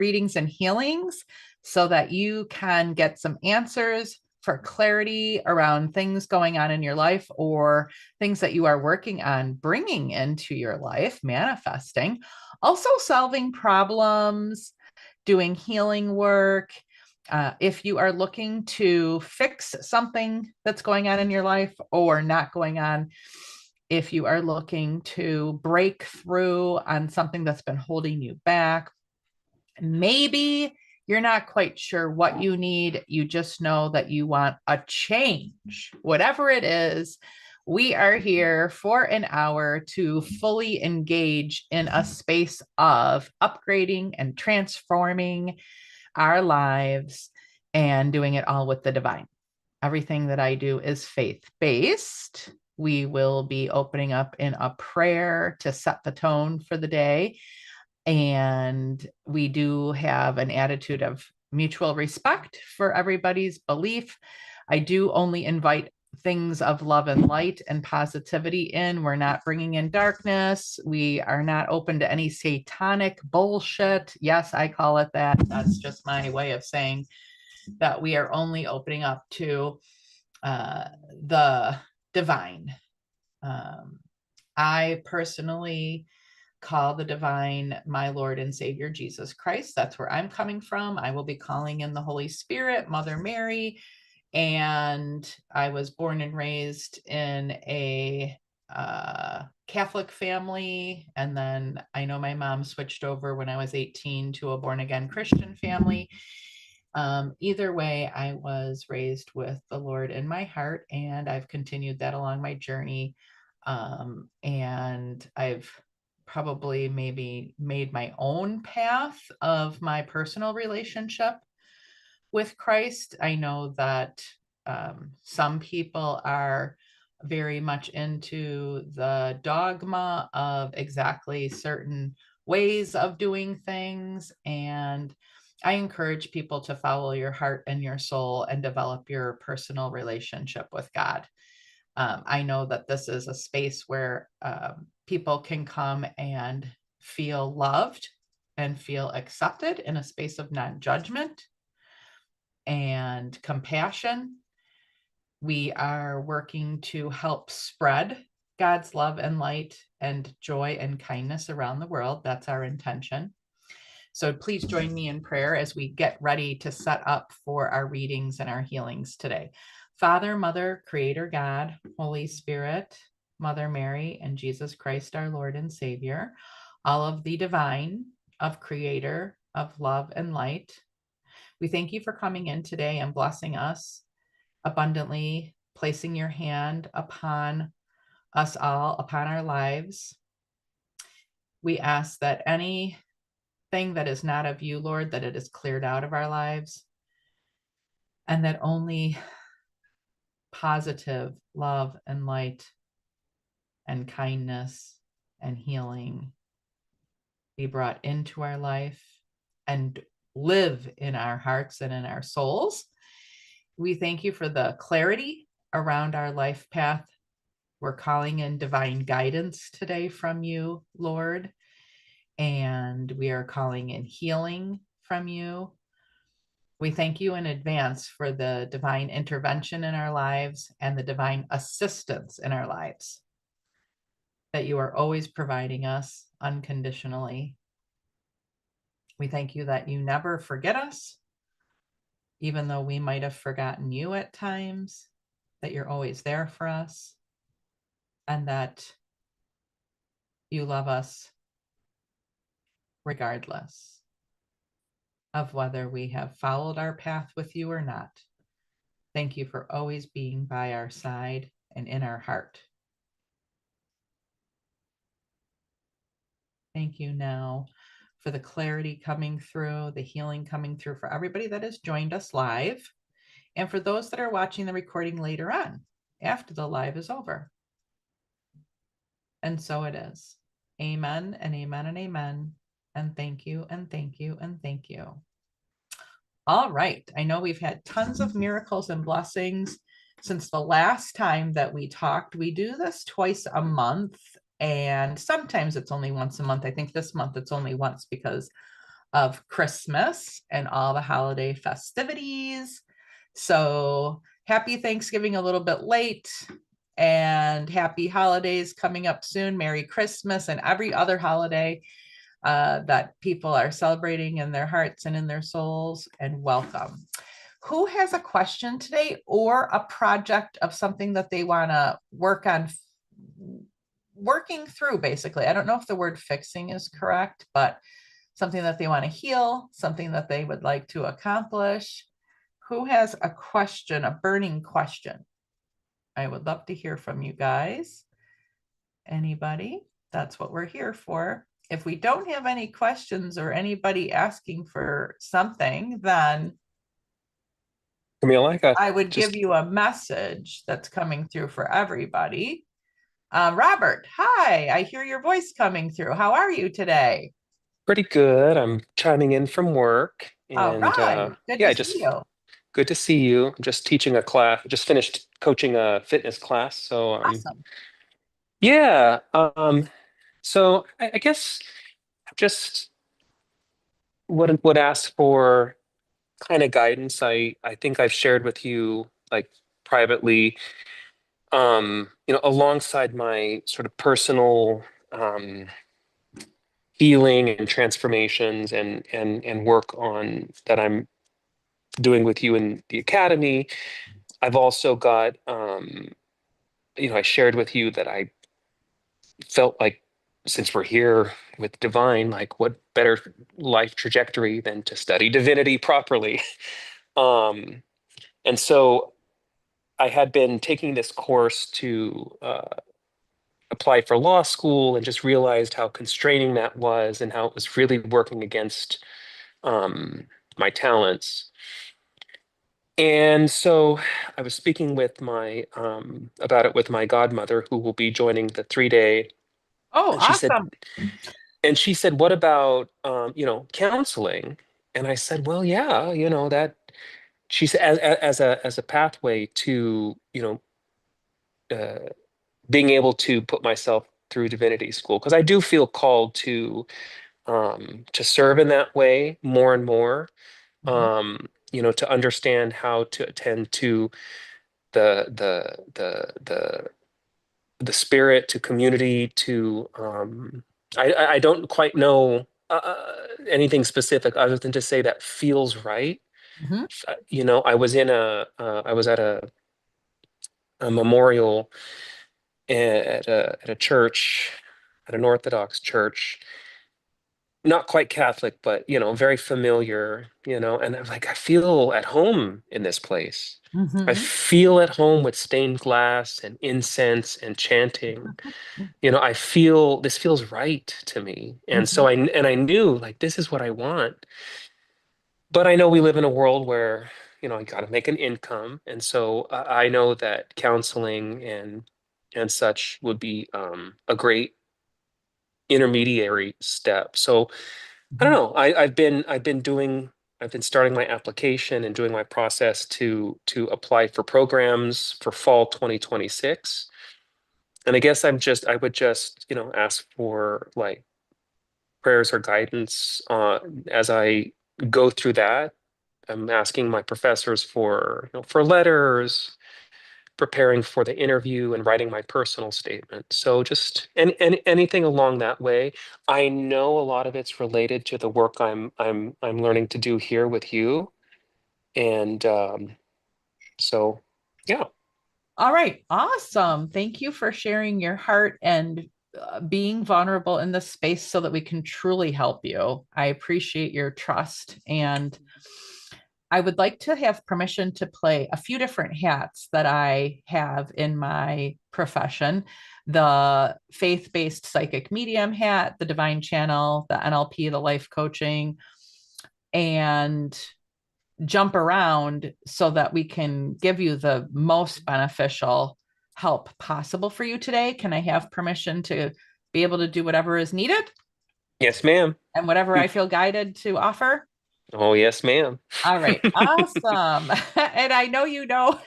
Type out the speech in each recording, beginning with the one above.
readings and healings so that you can get some answers for clarity around things going on in your life or things that you are working on bringing into your life, manifesting, also solving problems, doing healing work. If you are looking to fix something that's going on in your life or not going on, if you are looking to break through on something that's been holding you back, maybe you're not quite sure what you need. You just know that you want a change, whatever it is. We are here for an hour to fully engage in a space of upgrading and transforming our lives and doing it all with the divine. Everything that I do is faith-based. We will be opening up in a prayer to set the tone for the day. And we do have an attitude of mutual respect for everybody's belief. I do only invite things of love and light and positivity in. We're not bringing in darkness. We are not open to any satanic bullshit. Yes, I call it that. That's just my way of saying that we are only opening up to the divine. I personally call the divine my Lord and Savior, Jesus Christ. That's where I'm coming from. I will be calling in the Holy Spirit, Mother Mary. And I was born and raised in a Catholic family. And then I know my mom switched over when I was 18 to a born again Christian family. Either way, I was raised with the Lord in my heart, and I've continued that along my journey. And I've probably maybe made my own path of my personal relationship with Christ. I know that some people are very much into the dogma of exactly certain ways of doing things. And I encourage people to follow your heart and your soul and develop your personal relationship with God. I know that this is a space where people can come and feel loved and feel accepted in a space of non-judgment and compassion. We are working to help spread God's love and light and joy and kindness around the world. That's our intention. So please join me in prayer as we get ready to set up for our readings and our healings today. Father, Mother, Creator God, Holy Spirit, Mother Mary, and Jesus Christ, our Lord and Savior, all of the divine, of Creator, of love and light, we thank you for coming in today and blessing us abundantly, placing your hand upon us all, upon our lives. We ask that anything that is not of you, Lord, that it is cleared out of our lives, and that only positive love and light and kindness and healing be brought into our life and live in our hearts and in our souls. We thank you for the clarity around our life path. We're calling in divine guidance today from you, Lord, and we are calling in healing from you. We thank you in advance for the divine intervention in our lives and the divine assistance in our lives, that you are always providing us unconditionally. We thank you that you never forget us, even though we might have forgotten you at times, that you're always there for us, and that you love us regardless of whether we have followed our path with you or not. Thank you for always being by our side and in our heart. Thank you now for the clarity coming through, the healing coming through for everybody that has joined us live, and for those that are watching the recording later on, after the live is over. And so it is. Amen and amen and amen. And thank you and thank you and thank you. All right. I know we've had tons of miracles and blessings since the last time that we talked. We do this twice a month, and sometimes it's only once a month. I think this month it's only once because of Christmas and all the holiday festivities. So happy Thanksgiving a little bit late, and happy holidays coming up soon. Merry Christmas and every other holiday that people are celebrating in their hearts and in their souls, and welcome. Who has a question today or a project of something that they want to work on, working through, basically? I don't know if the word fixing is correct, but something that they want to heal, something that they would like to accomplish. Who has a question, a burning question? I would love to hear from you guys. Anybody? That's what we're here for. If we don't have any questions or anybody asking for something, then Camille, I would give just you a message that's coming through for everybody. Robert, hi, I hear your voice coming through. How are you today? pretty good. I'm chiming in from work, All and right, good yeah, to see just you. good to see you. I'm just teaching a class. Just finished coaching a fitness class, so Awesome. yeah. So I guess just would ask for kind of guidance. I think I've shared with you like privately, alongside my sort of personal healing and transformations and work on that I'm doing with you in the academy. I've also got, I shared with you that I felt like since we're here with divine, like what better life trajectory than to study divinity properly. Um, and so I had been taking this course to apply for law school and just realized how constraining that was and how it was really working against my talents. And so I was speaking with my about it with my godmother, who will be joining the 3 day, Oh, and awesome. she said, "What about counseling?" And I said, "Well, yeah, that." She said, as a pathway to uh, being able to put myself through divinity school, because I do feel called to serve in that way more and more. Mhm, To understand how to attend to the the the the the spirit, to community, to I don't quite know anything specific other than to say that feels right. mhm, I was at a memorial at a church, at an Orthodox church, not quite Catholic, but very familiar, and I'm like, I feel at home in this place. I mhm, feel at home with stained glass and incense and chanting. I feel this feels right to me. And so mhm, I knew like this is what I want. But I know we live in a world where, I got to make an income. And so I know that counseling and such would be a great intermediary step. So I don't mhm. know. I've been starting my application and doing my process to apply for programs for fall 2026. And I guess I would just, ask for like prayers or guidance as I go through that. I'm asking my professors for letters, preparing for the interview, and writing my personal statement. So just anything along that way. I know a lot of it's related to the work I'm learning to do here with you, and so yeah. All right, awesome. Thank you for sharing your heart and being vulnerable in this space so that we can truly help you. I appreciate your trust. And I would like to have permission to play a few different hats that I have in my profession: the faith based psychic medium hat, the divine channel, the NLP, the life coaching, and jump around so that we can give you the most beneficial help possible for you today. Can I have permission to be able to do whatever is needed Yes, ma'am. and whatever I feel guided to offer? Oh, yes, ma'am. All right, awesome. And I know you know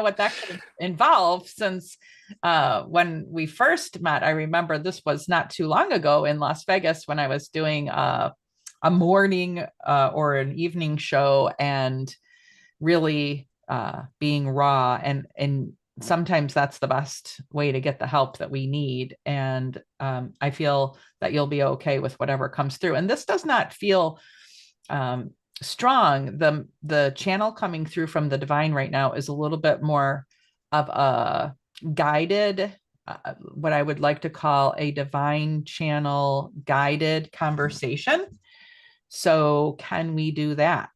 what that could involve, since when we first met, I remember this was not too long ago in Las Vegas when I was doing a morning or an evening show and really being raw, and sometimes that's the best way to get the help that we need. And I feel that you'll be okay with whatever comes through. And this does not feel strong. The channel coming through from the divine right now is a little bit more of a guided, what I would like to call a divine channel guided conversation. So can we do that?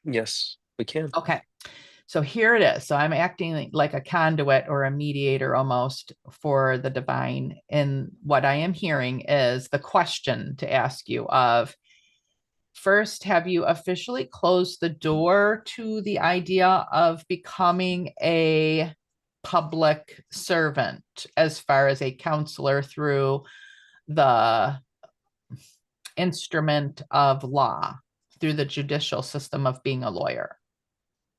Yes, we can. Okay. So here it is. So I'm acting like a conduit or a mediator almost for the divine. And what I am hearing is the question to ask you of, first, have you officially closed the door to the idea of becoming a public servant as far as a counselor through the instrument of law, through the judicial system of being a lawyer?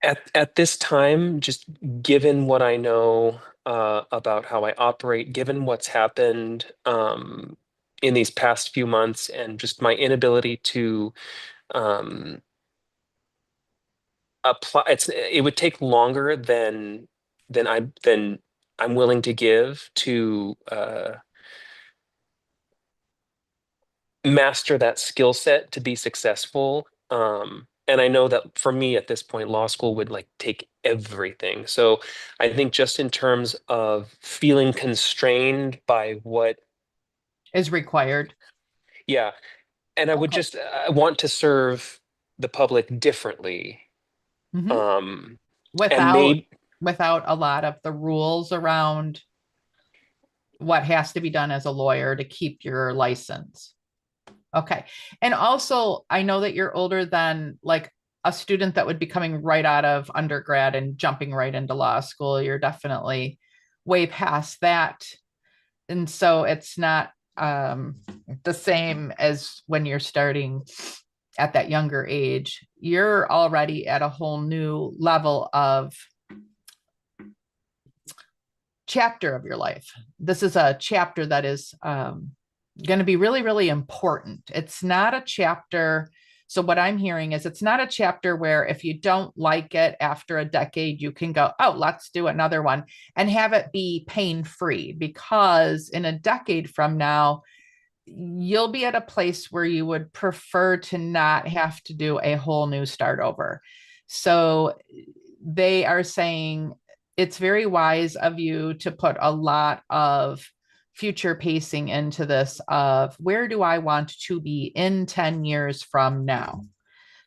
At this time, just given what I know about how I operate, given what's happened in these past few months, and just my inability to um, apply, it would take longer than I'm willing to give to master that skill set to be successful. And I know that for me at this point, law school would like take everything. So I think just in terms of feeling constrained by what, Is required. yeah, and I would Okay. just want to serve the public differently. Mhm. Um, and Without maybe, without a lot of the rules around what has to be done as a lawyer to keep your license. Okay. And also, I know that you're older than like a student that would be coming right out of undergrad and jumping right into law school. You're definitely way past that. And so it's not the same as when you're starting at that younger age. You're already at a whole new level of chapter of your life. This is a chapter that is going to be really, really important. It's not a chapter. So, what I'm hearing is it's not a chapter where if you don't like it after a decade, you can go, oh, let's do another one and have it be pain free. Because in a decade from now, you'll be at a place where you would prefer to not have to do a whole new start over. So, they are saying it's very wise of you to put a lot of future pacing into this of where do I want to be in 10 years from now,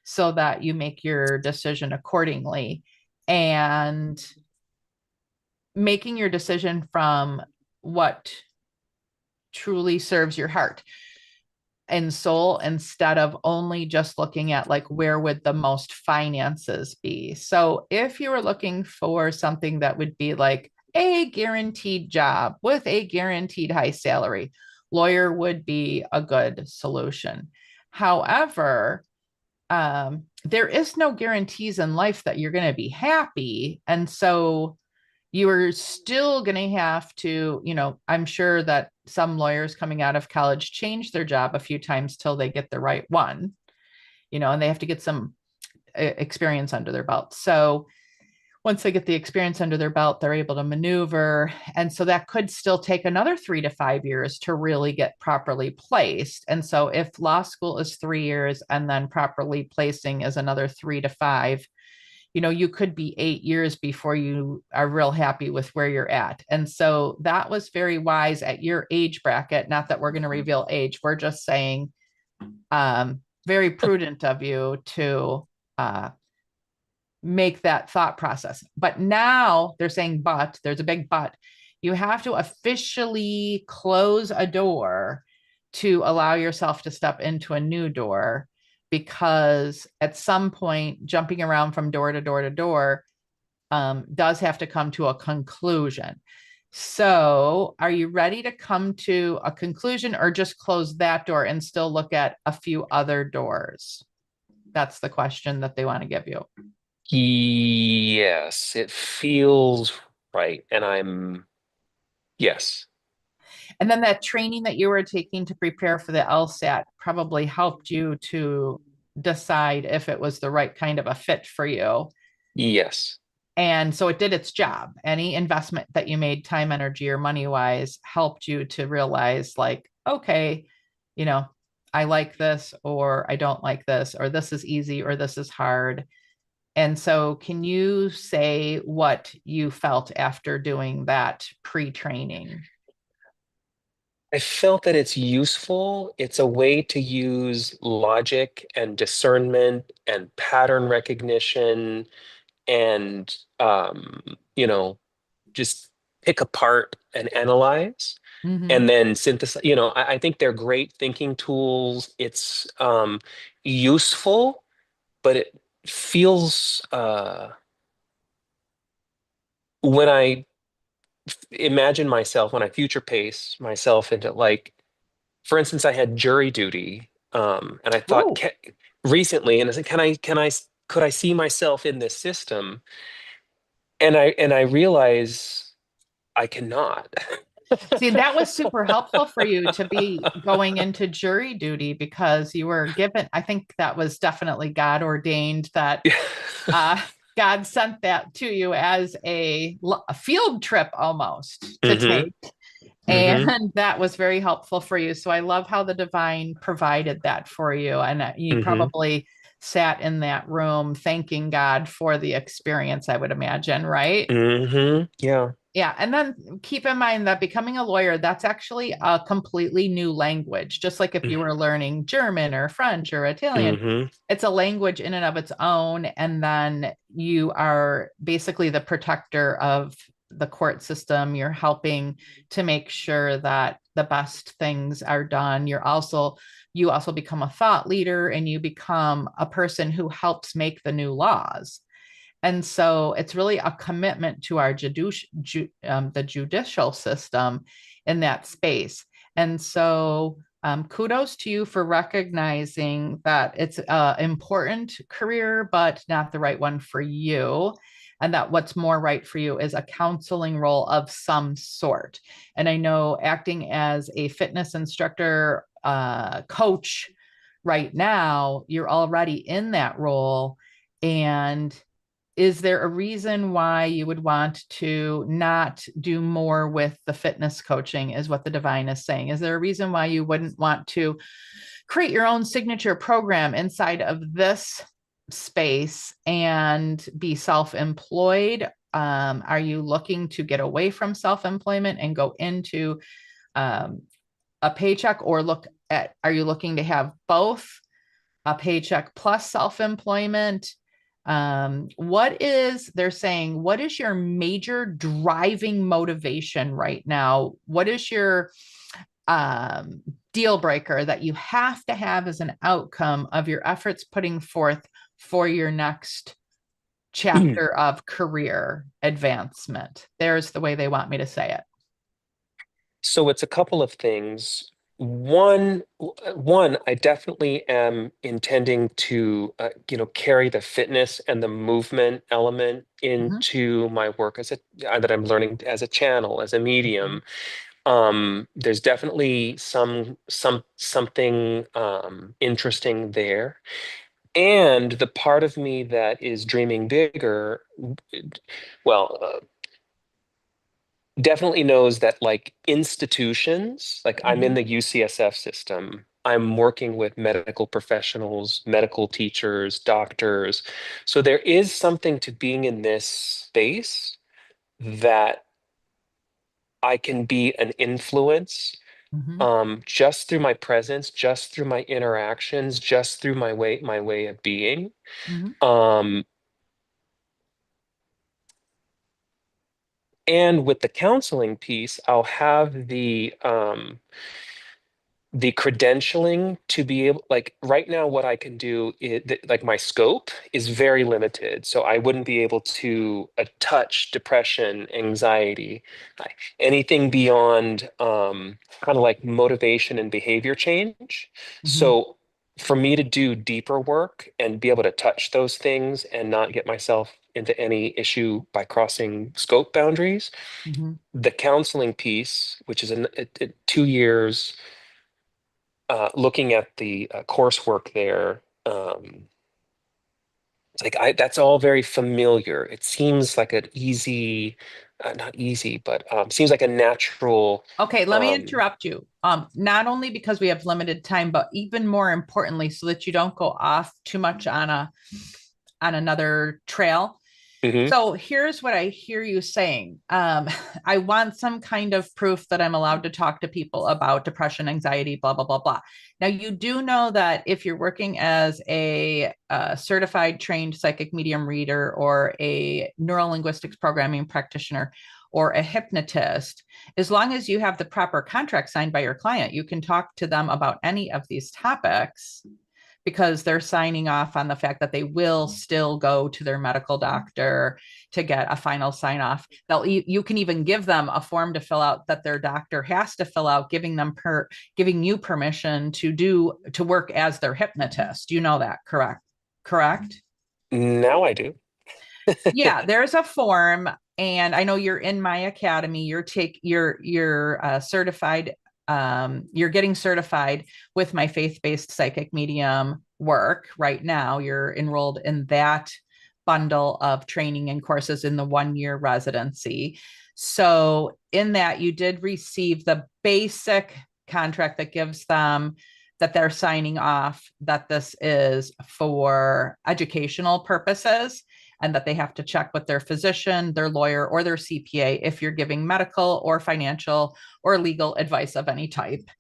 so that you make your decision accordingly, and making your decision from what truly serves your heart and soul, instead of only just looking at like where would the most finances be. So if you were looking for something that would be like a guaranteed job with a guaranteed high salary, lawyer would be a good solution. However, there is no guarantees in life that you're going to be happy. And so you are still going to have to, I'm sure that some lawyers coming out of college change their job a few times till they get the right one, and they have to get some experience under their belt. So once they get the experience under their belt, they're able to maneuver. And so that could still take another 3 to 5 years to really get properly placed. And so if law school is 3 years and then properly placing is another 3 to 5, you could be 8 years before you are real happy with where you're at. And so that was very wise at your age bracket. Not that we're going to reveal age. We're just saying, very prudent of you to make that thought process. But now they're saying, but there's a big but. You have to officially close a door to allow yourself to step into a new door, because at some point, jumping around from door to door to door does have to come to a conclusion. So, are you ready to come to a conclusion, or just close that door and still look at a few other doors? That's the question that they want to give you. yes, it feels right. And yes. And then that training that you were taking to prepare for the LSAT probably helped you to decide if it was the right kind of a fit for you. Yes. And so it did its job. Any investment that you made, time, energy, or money wise, helped you to realize, like, okay, you know, I like this, or I don't like this, or this is easy, or this is hard. And so, can you say what you felt after doing that pre training? I felt that it's useful. It's a way to use logic and discernment and pattern recognition and, you know, just pick apart and analyze Mm-hmm. and then synthesize. I think they're great thinking tools. It's useful, but it feels, when I imagine myself, when I future pace myself into, like, for instance, I had jury duty, and I thought, Ooh. recently, and I said, could I see myself in this system? And I realize I cannot. See, that was super helpful for you to be going into jury duty because you were given, I think that was definitely God ordained that uh, God sent that to you as a field trip almost to Mm-hmm. take. Mm-hmm. And that was very helpful for you. So I love how the divine provided that for you. And you Mm-hmm. probably sat in that room thanking God for the experience, I would imagine, right? Mm-hmm. Yeah. Yeah. And then keep in mind that becoming a lawyer, that's actually a completely new language. Just like if you were learning German or French or Italian, Mm-hmm. it's a language in and of its own. And then you are basically the protector of the court system. You're helping to make sure that the best things are done. You also become a thought leader and you become a person who helps make the new laws. And so it's really a commitment to our the judicial system in that space. And so kudos to you for recognizing that it's an important career, but not the right one for you. And that what's more right for you is a counseling role of some sort. And I know acting as a fitness instructor, coach right now, you're already in that role. And is there a reason why you would want to not do more with the fitness coaching, is what the divine is saying? Is there a reason why you wouldn't want to create your own signature program inside of this space and be self-employed? Are you looking to get away from self-employment and go into um, a paycheck, or are you looking to have both, a paycheck plus self-employment? They're saying, what is your major driving motivation right now? What is your um, deal breaker that you have to have as an outcome of your efforts putting forth for your next chapter of career advancement? There's the way they want me to say it. So it's a couple of things. One, I definitely am intending to, carry the fitness and the movement element Mhm, into my work that I'm learning as a channel, as a mhm, medium. There's definitely something interesting there. And the part of me that is dreaming bigger, well, definitely knows that, like, institutions, like I'm in mhm, the UCSF system, I'm working with medical professionals, medical teachers, doctors. So there is something to being in this space that I can be an influence, mhm, just through my presence, just through my interactions, just through my way of being. mhm, Um, and with the counseling piece, I'll have the credentialing to be able, like, right now what I can do is, like, my scope is very limited, so I wouldn't be able to touch depression, anxiety, anything beyond, kind of like motivation and behavior change. mhm. So for me to do deeper work and be able to touch those things and not get myself into any issue by crossing scope boundaries. Mhm. The counseling piece, which is 2 years, looking at the coursework there, it's like that's all very familiar. It seems like an easy, not easy, but seems like a natural. Okay, let me Um, interrupt you. Not only because we have limited time, but even more importantly, so that you don't go off too much on another trail. mhm. So here's what I hear you saying. I want some kind of proof that I'm allowed to talk to people about depression, anxiety, blah, blah, blah, blah. Now, you do know that if you're working as a certified trained psychic medium reader or a neurolinguistics programming practitioner or a hypnotist, as long as you have the proper contract signed by your client, you can talk to them about any of these topics because they're signing off on the fact that they will still go to their medical doctor to get a final sign off. You can even give them a form to fill out that their doctor has to fill out, giving you permission to work as their hypnotist. You know that, correct? Correct? Now I do. Yeah, there's a form, and I know you're in my academy. You're certified. You're getting certified with my faith-based psychic medium work right now. You're enrolled in that bundle of training and courses in the 1 year residency. So in that, you did receive the basic contract that gives them that they're signing off that this is for educational purposes and that they have to check with their physician, their lawyer, or their CPA if you're giving medical or financial or legal advice of any type.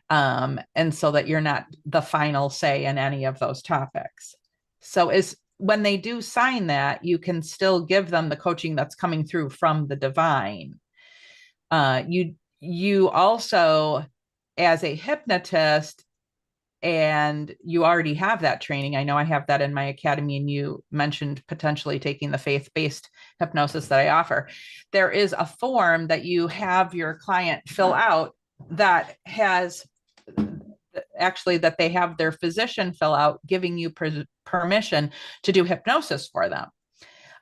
And so that you're not the final say in any of those topics. So is when they do sign that, you can still give them the coaching that's coming through from the divine. You also, as a hypnotist, and you already have that training. I know I have that in my academy, and you mentioned potentially taking the faith-based hypnosis that I offer. There is a form that you have your client fill out that has actually that they have their physician fill out, giving you permission to do hypnosis for them.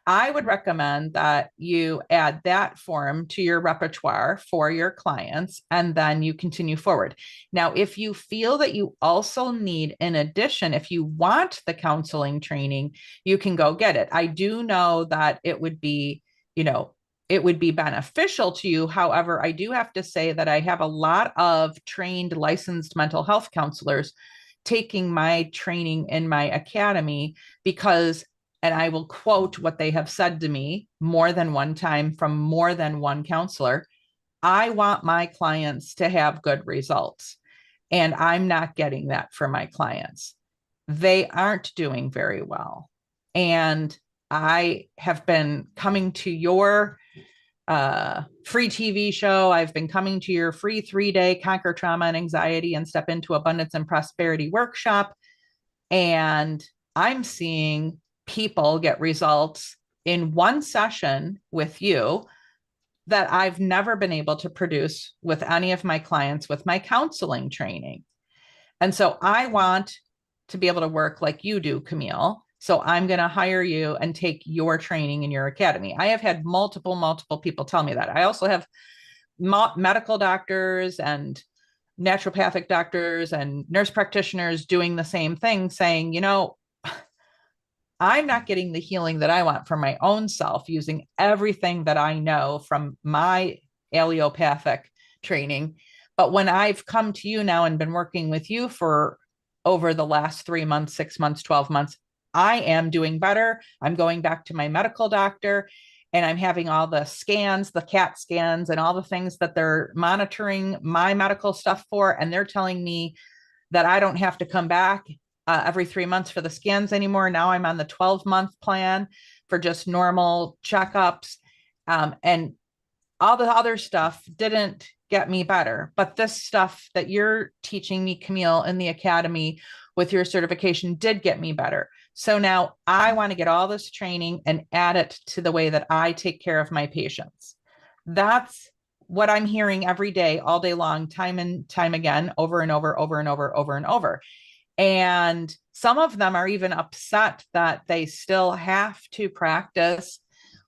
I would recommend that you add that form to your repertoire for your clients and then you continue forward. Now, if you feel that you also need, in addition, if you want the counseling training, you can go get it. I do know that it would be, it would be beneficial to you. However, I do have to say that I have a lot of trained licensed mental health counselors taking my training in my academy because, and I will quote what they have said to me more than one time from more than one counselor. I want my clients to have good results, and I'm not getting that for my clients. They aren't doing very well. And I have been coming to your free TV show. I've been coming to your free 3-day Conquer Trauma and Anxiety and Step into Abundance and Prosperity workshop. And I'm seeing people get results in one session with you that I've never been able to produce with any of my clients with my counseling training. And so I want to be able to work like you do, Camille. So I'm going to hire you and take your training in your academy. I have had multiple people tell me that. I also have medical doctors and naturopathic doctors and nurse practitioners doing the same thing, saying, I'm not getting the healing that I want for my own self using everything that I know from my allopathic training. But when I've come to you now and been working with you for over the last 3 months, 6 months, 12 months, I am doing better. I'm going back to my medical doctor and I'm having all the scans, the CAT scans, and all the things that they're monitoring my medical stuff for. And they're telling me that I don't have to come back every 3 months for the scans anymore. Now I'm on the 12-month plan for just normal checkups. And all the other stuff didn't get me better. But this stuff that you're teaching me, Camille, in the academy with your certification did get me better. So now I want to get all this training and add it to the way that I take care of my patients. That's what I'm hearing every day, all day long, time and time again, over and over, over and over, over and over. And some of them are even upset that they still have to practice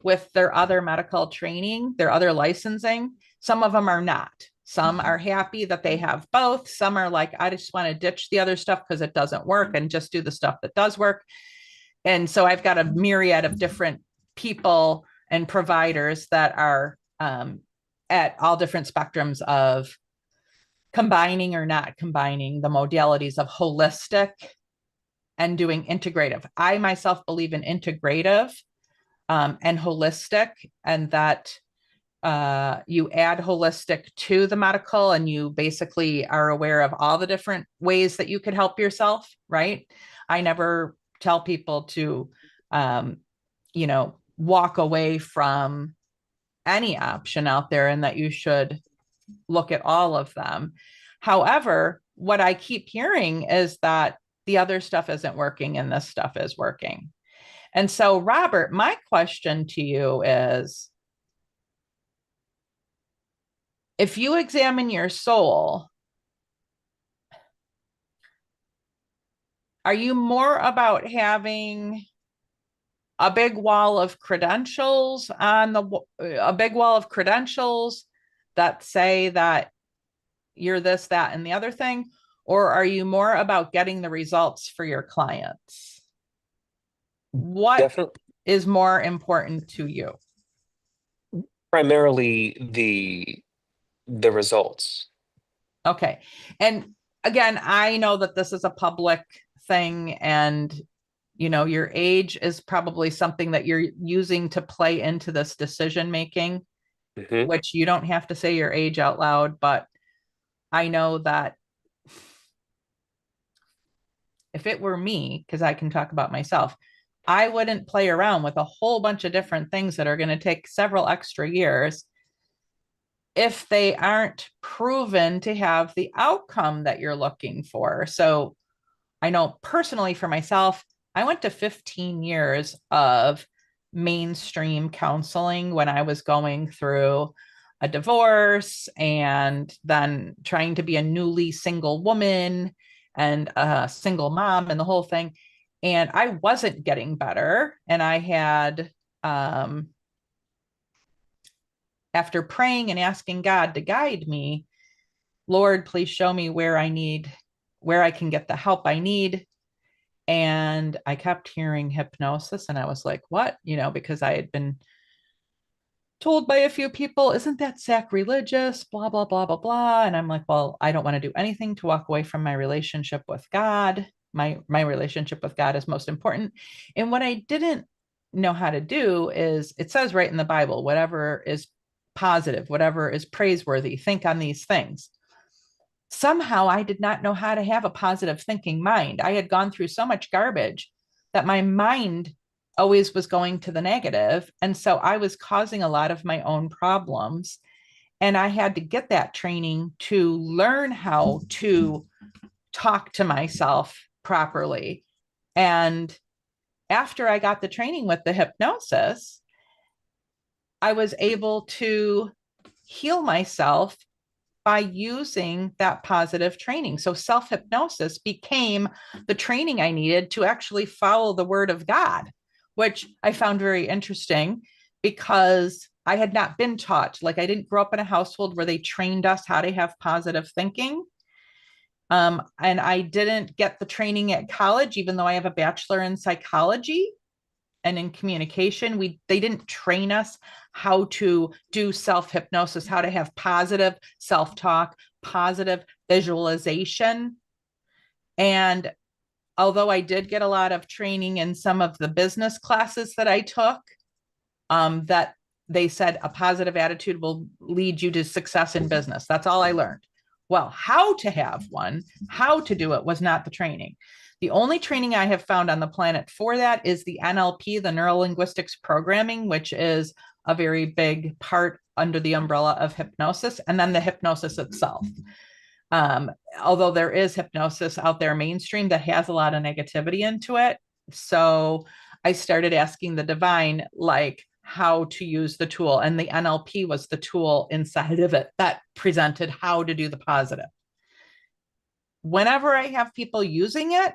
with their other medical training, their other licensing. Some of them are not. Some are happy that they have both. Some are like, I just want to ditch the other stuff because it doesn't work and just do the stuff that does work. And so I've got a myriad of different people and providers that are at all different spectrums of combining or not combining the modalities of holistic and doing integrative. I myself believe in integrative and holistic, and that you add holistic to the medical and you basically are aware of all the different ways that you could help yourself, right? I never tell people to, walk away from any option out there and that you should look at all of them. However, what I keep hearing is that the other stuff isn't working and this stuff is working. And so, Robert, my question to you is, if you examine your soul, are you more about having a big wall of credentials that say that you're this, that, and the other thing? Or are you more about getting the results for your clients? What Definitely, is more important to you? primarily the results. Okay. And again, I know that this is a public thing, and your age is probably something that you're using to play into this decision making, Hmm. which you don't have to say your age out loud, but I know that if it were me, because I can talk about myself, I wouldn't play around with a whole bunch of different things that are going to take several extra years if they aren't proven to have the outcome that you're looking for. So I know personally for myself, I went to 15 years of mainstream counseling when I was going through a divorce and then trying to be a newly single woman and a single mom and the whole thing. And I wasn't getting better. And I had, after praying and asking God to guide me, Lord, please show me where I can get the help I need. And I kept hearing hypnosis, and I was like, what? Because I had been told by a few people, isn't that sacrilegious? Blah, blah, blah, blah, blah. And I'm like, well, I don't want to do anything to walk away from my relationship with God. My relationship with God is most important. And what I didn't know how to do is, it says right in the Bible, whatever is positive, whatever is praiseworthy, think on these things. Somehow I did not know how to have a positive thinking mind. I had gone through so much garbage that my mind always was going to the negative. And so I was causing a lot of my own problems. And I had to get that training to learn how to talk to myself properly. And after I got the training with the hypnosis, I was able to heal myself by using that positive training. So self hypnosis became the training I needed to actually follow the word of God, which I found very interesting because I had not been taught. Like, I didn't grow up in a household where they trained us how to have positive thinking. And I didn't get the training at college, even though I have a bachelor in psychology and in communication. They didn't train us how to do self hypnosis, how to have positive self talk, positive visualization. And although I did get a lot of training in some of the business classes that I took, that they said a positive attitude will lead you to success in business. That's all I learned. Well, how to have one, how to do it was not the training. The only training I have found on the planet for that is the NLP, the neuro linguistics programming, which is a very big part under the umbrella of hypnosis, and then the hypnosis itself. Although there is hypnosis out there mainstream that has a lot of negativity into it. So I started asking the divine, like, how to use the tool. And the NLP was the tool inside of it that presented how to do the positive. whenever I have people using it,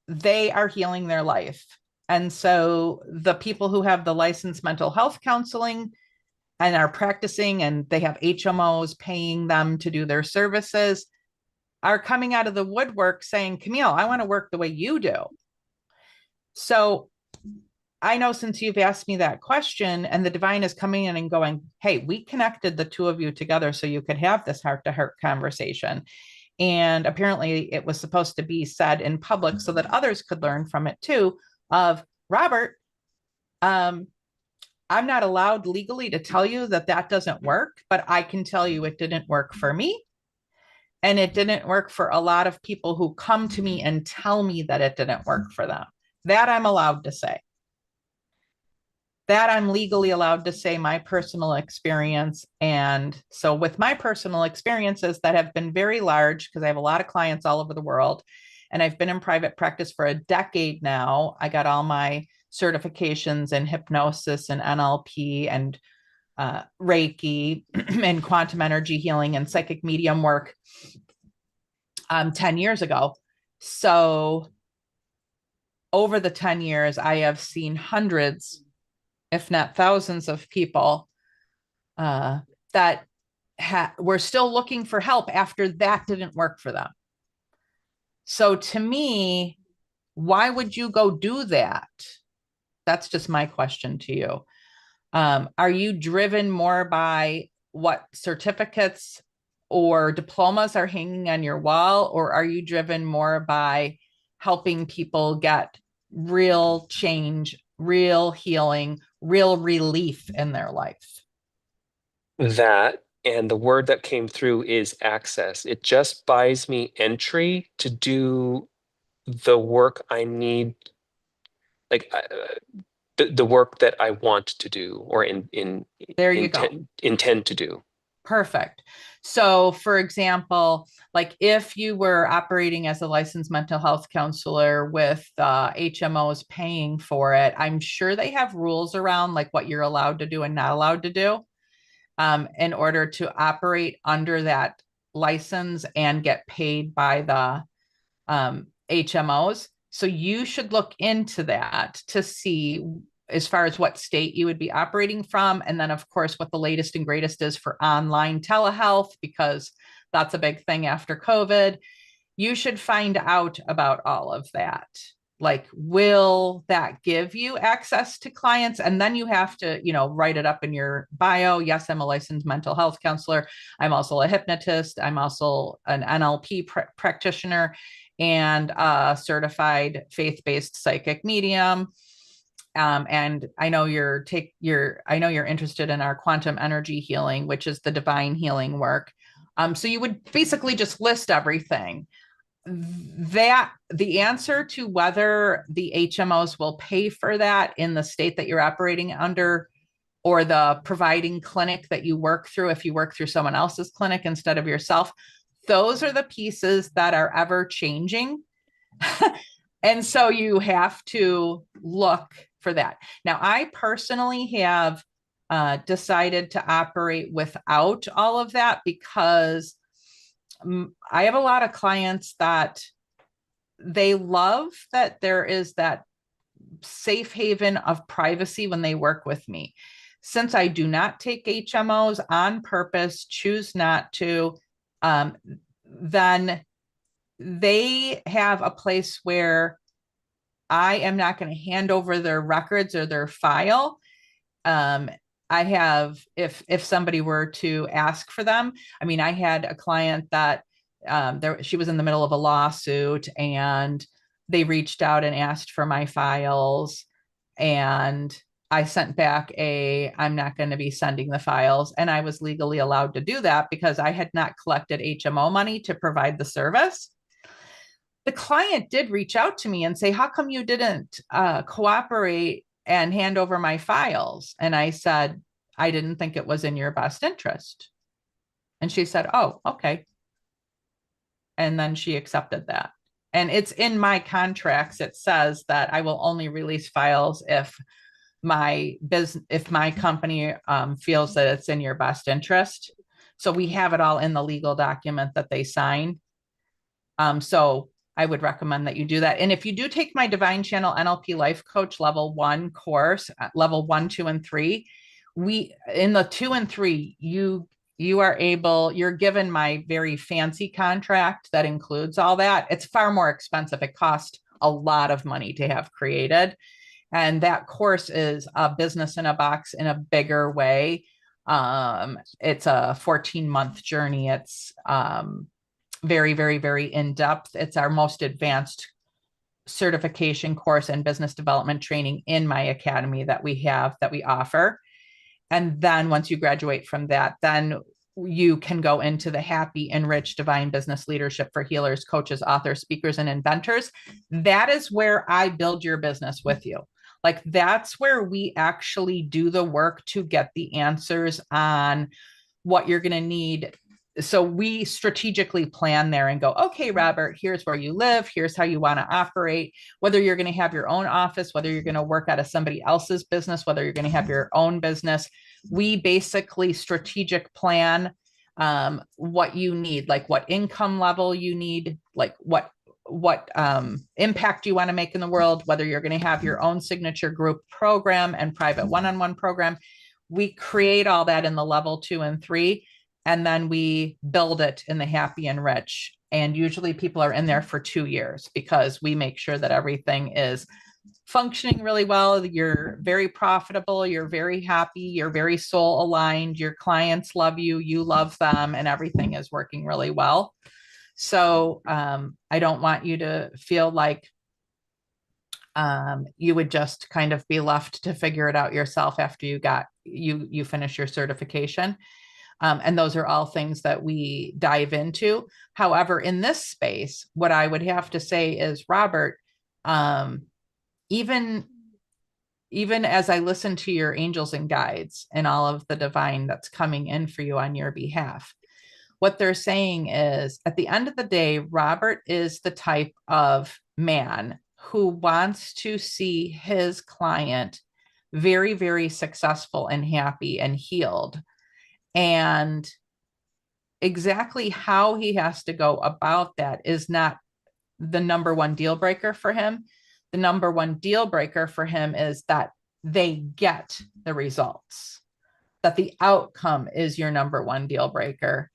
they are healing their life. And so the people who have the licensed mental health counseling and are practicing, and they have HMOs paying them to do their services, are coming out of the woodwork saying, Camille, I want to work the way you do. So I know, since you've asked me that question, and the divine is coming in and going, hey, we connected the two of you together so you could have this heart to heart conversation. And apparently it was supposed to be said in public so that others could learn from it too, of Robert, I'm not allowed legally to tell you that that doesn't work, but I can tell you it didn't work for me. And it didn't work for a lot of people who come to me and tell me that it didn't work for them. That I'm allowed to say. That I'm legally allowed to say my personal experience. And so with my personal experiences that have been very large, because I have a lot of clients all over the world, and I've been in private practice for a decade now. I got all my certifications in hypnosis and NLP and Reiki and quantum energy healing and psychic medium work 10 years ago. So over the 10 years, I have seen hundreds, if not thousands of people that were still looking for help after that didn't work for them. So to me, why would you go do that? That's just my question to you. Are you driven more by what certificates or diplomas are hanging on your wall, or are you driven more by helping people get real change, real healing, real relief in their life? That, and the word that came through is access. It just buys me entry to do the work I need, like the work that I want to do, or There you go. intend to do. Perfect. So, for example, like if you were operating as a licensed mental health counselor with HMOs paying for it, I'm sure they have rules around like what you're allowed to do and not allowed to do in order to operate under that license and get paid by the HMOs. So you should look into that to see as far as what state you would be operating from. And then, of course, what the latest and greatest is for online telehealth, because that's a big thing after COVID. You should find out about all of that. Like, will that give you access to clients? And then you have to, write it up in your bio. Yes, I'm a licensed mental health counselor. I'm also a hypnotist. I'm also an NLP practitioner and a certified faith-based psychic medium. And I know you're interested in our quantum energy healing, which is the divine healing work. So you would basically just list everything. That the answer to whether the HMOs will pay for that in the state that you're operating under, or the providing clinic that you work through, if you work through someone else's clinic instead of yourself, those are the pieces that are ever changing. And so you have to look for that. Now, I personally have decided to operate without all of that because I have a lot of clients that they love that there is that safe haven of privacy when they work with me. Since I do not take HMOs on purpose, choose not to, then they have a place where I am not going to hand over their records or their file. I have, if somebody were to ask for them, I mean, I had a client that she was in the middle of a lawsuit, and they reached out and asked for my files, and I sent back I'm not going to be sending the files. And I was legally allowed to do that because I had not collected HMO money to provide the service. The client did reach out to me and say, how come you didn't cooperate and hand over my files? And I said, I didn't think it was in your best interest. And she said, oh, okay. And then she accepted that. And it's in my contracts. It says that I will only release files if my company feels that it's in your best interest. So we have it all in the legal document that they sign. So I would recommend that you do that. And if you do take my Divine Channel NLP Life Coach level 1 course, level 1, 2, and 3, we in the 2 and 3, you're given my very fancy contract that includes all that. It's far more expensive. It cost a lot of money to have created. And that course is a business in a box in a bigger way. It's a 14-month journey. It's very, very, very in-depth. It's our most advanced certification course and business development training in my academy that we offer. And then once you graduate from that, then you can go into the Happy, Enriched Divine Business Leadership for Healers, Coaches, Authors, Speakers, and Inventors. That is where I build your business with you. Like, that's where we actually do the work to get the answers on what you're going to need. So we strategically plan there and go, okay, Robert, here's where you live. Here's how you want to operate, whether you're going to have your own office, whether you're going to work out of somebody else's business, whether you're going to have your own business. We basically strategic plan what you need, like what income level you need, like what impact you want to make in the world, whether you're going to have your own signature group program and private one-on-one program. We create all that in the level 2 and 3, and then we build it in the Happy and Rich. And usually people are in there for 2 years because we make sure that everything is functioning really well. You're very profitable. You're very happy. You're very soul aligned. Your clients love you. You love them, and everything is working really well. So I don't want you to feel like you would just kind of be left to figure it out yourself after you finish your certification. And those are all things that we dive into. However, in this space, what I would have to say is, Robert, even as I listen to your angels and guides and all of the divine that's coming in for you on your behalf, what they're saying is, at the end of the day, Robert is the type of man who wants to see his client very, very successful and happy and healed. And exactly how he has to go about that is not the number one deal breaker for him. The number one deal breaker for him is that they get the results, that the outcome is your number one deal breaker.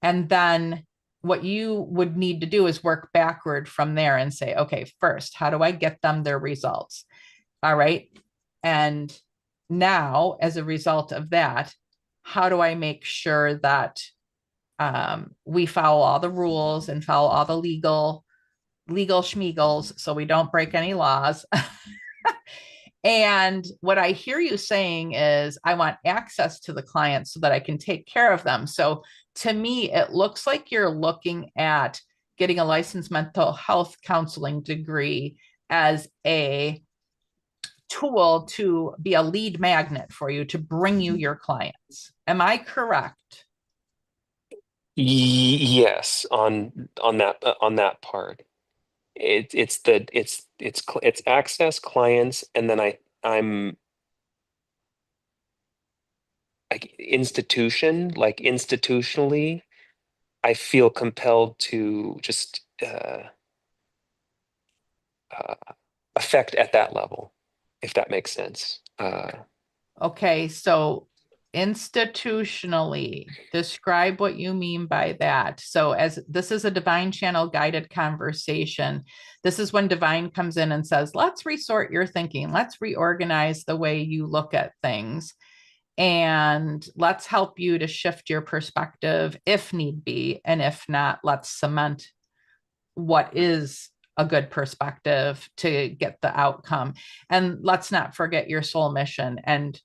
And then what you would need to do is work backward from there and say, okay, first, how do I get them their results? All right. And now, as a result of that, how do I make sure that we follow all the rules and follow all the legal schmeagles so we don't break any laws? And what I hear you saying is, I want access to the clients so that I can take care of them. So to me, it looks like you're looking at getting a licensed mental health counseling degree as a tool to be a lead magnet for you to bring you your clients. Am I correct? Yes, on that part. It's access, clients, and then I'm like institutionally, I feel compelled to just uh, affect at that level, if that makes sense. Okay, so institutionally, describe what you mean by that. So, as this is a divine channel guided conversation, this is when divine comes in and says, let's resort your thinking, let's reorganize the way you look at things, and let's help you to shift your perspective if need be. And if not, let's cement what is a good perspective to get the outcome. And let's not forget your soul mission and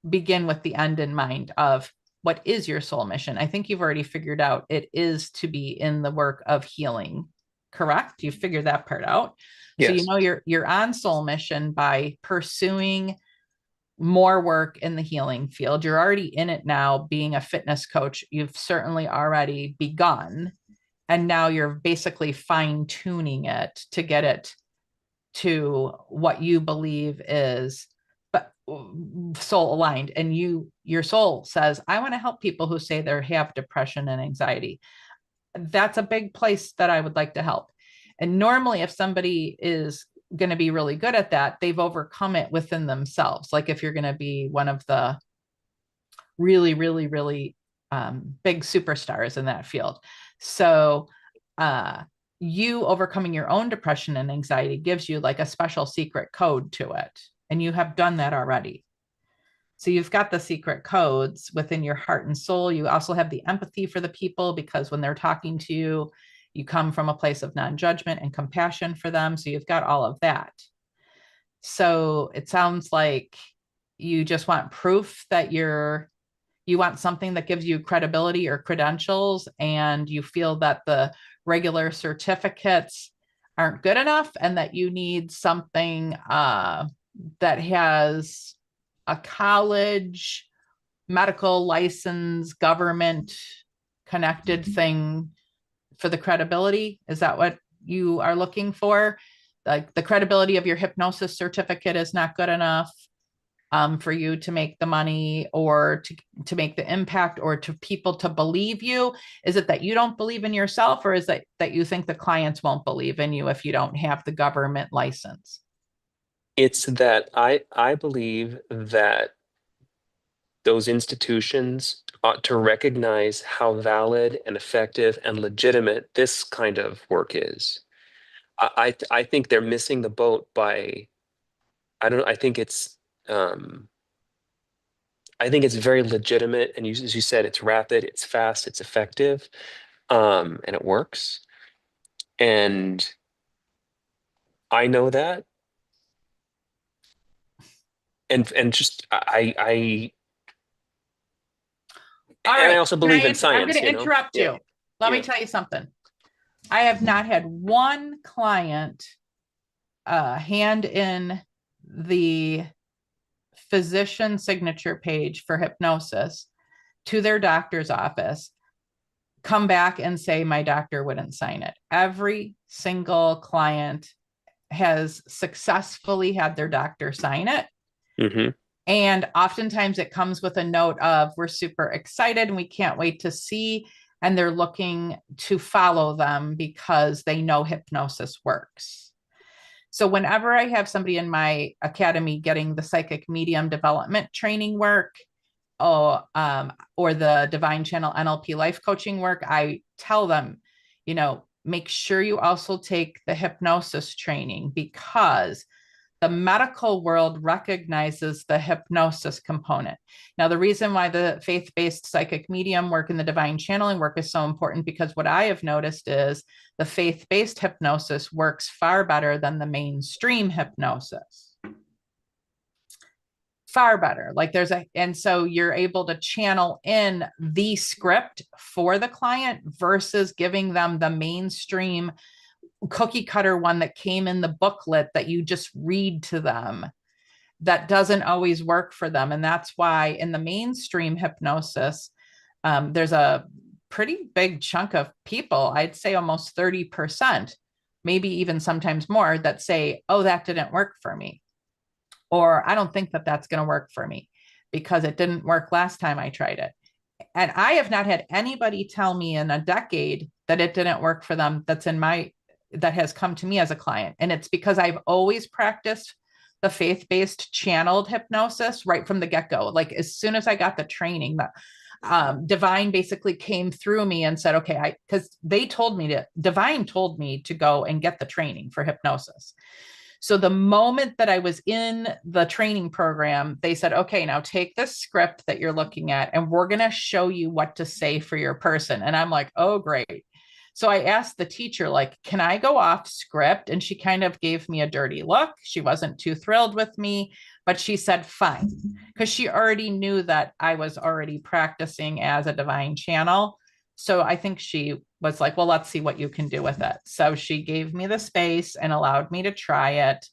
begin with the end in mind of what is your soul mission. I think you've already figured out it is to be in the work of healing. Correct? You figured that part out. Yes. So you know you're on soul mission by pursuing more work in the healing field. You're already in it now, being a fitness coach. You've certainly already begun. And now you're basically fine tuning it to get it to what you believe is soul aligned. And your soul says, I want to help people who say they have depression and anxiety. that's a big place that I would like to help. And normally, if somebody is going to be really good at that, they've overcome it within themselves. Like if you're going to be one of the really, really, really big superstars in that field. So, you overcoming your own depression and anxiety gives you like a special secret code to it. And you have done that already. So you've got the secret codes within your heart and soul. You also have the empathy for the people because when they're talking to you, you come from a place of non-judgment and compassion for them. So you've got all of that. So it sounds like you just want proof that you want something that gives you credibility or credentials, and you feel that the regular certificates aren't good enough and that you need something that has a college, medical license, government connected thing for the credibility. Is that what you are looking for? Like the credibility of your hypnosis certificate is not good enough for you to make the money or to make the impact or to people to believe you? Is it that you don't believe in yourself, or is it that you think the clients won't believe in you if you don't have the government license? It's that I believe that those institutions ought to recognize how valid and effective and legitimate this kind of work is. I think they're missing the boat by I think um, it's very legitimate, and as you said, it's rapid, it's fast, it's effective, and it works. And I know that, and just All and I right, also believe in I'm going science, to interrupt Yeah, you. Let me yeah. tell you something. I have not had one client hand in the physician signature page for hypnosis to their doctor's office, come back and say, my doctor wouldn't sign it. Every single client has successfully had their doctor sign it. Hmm. And oftentimes it comes with a note of, we're super excited and we can't wait to see. And they're looking to follow them because they know hypnosis works. So whenever I have somebody in my academy getting the psychic medium development training work, or the divine channel NLP life coaching work, I tell them, make sure you also take the hypnosis training, because the medical world recognizes the hypnosis component. Now, the reason why the faith-based psychic medium work and the divine channeling work is so important, because what I have noticed is the faith-based hypnosis works far better than the mainstream hypnosis. Far better. And so you're able to channel in the script for the client versus giving them the mainstream cookie cutter one that came in the booklet that you just read to them. That doesn't always work for them. And that's why in the mainstream hypnosis, there's a pretty big chunk of people, I'd say almost 30%, maybe even sometimes more, that say, oh, that didn't work for me. Or I don't think that that's going to work for me because it didn't work last time I tried it. And I have not had anybody tell me in a decade that it didn't work for them that has come to me as a client. And it's because I've always practiced the faith-based channeled hypnosis right from the get-go. Like as soon as I got the training, Divine basically came through me and said, okay, because Divine told me to go and get the training for hypnosis. So the moment that I was in the training program, they said, okay, now take this script that you're looking at and we're going to show you what to say for your person. And I'm like, oh, great. So I asked the teacher, like, can I go off script? And she kind of gave me a dirty look. She wasn't too thrilled with me, but she said, fine, because she already knew that I was already practicing as a divine channel. So I think she was like, well, let's see what you can do with it. So she gave me the space and allowed me to try it.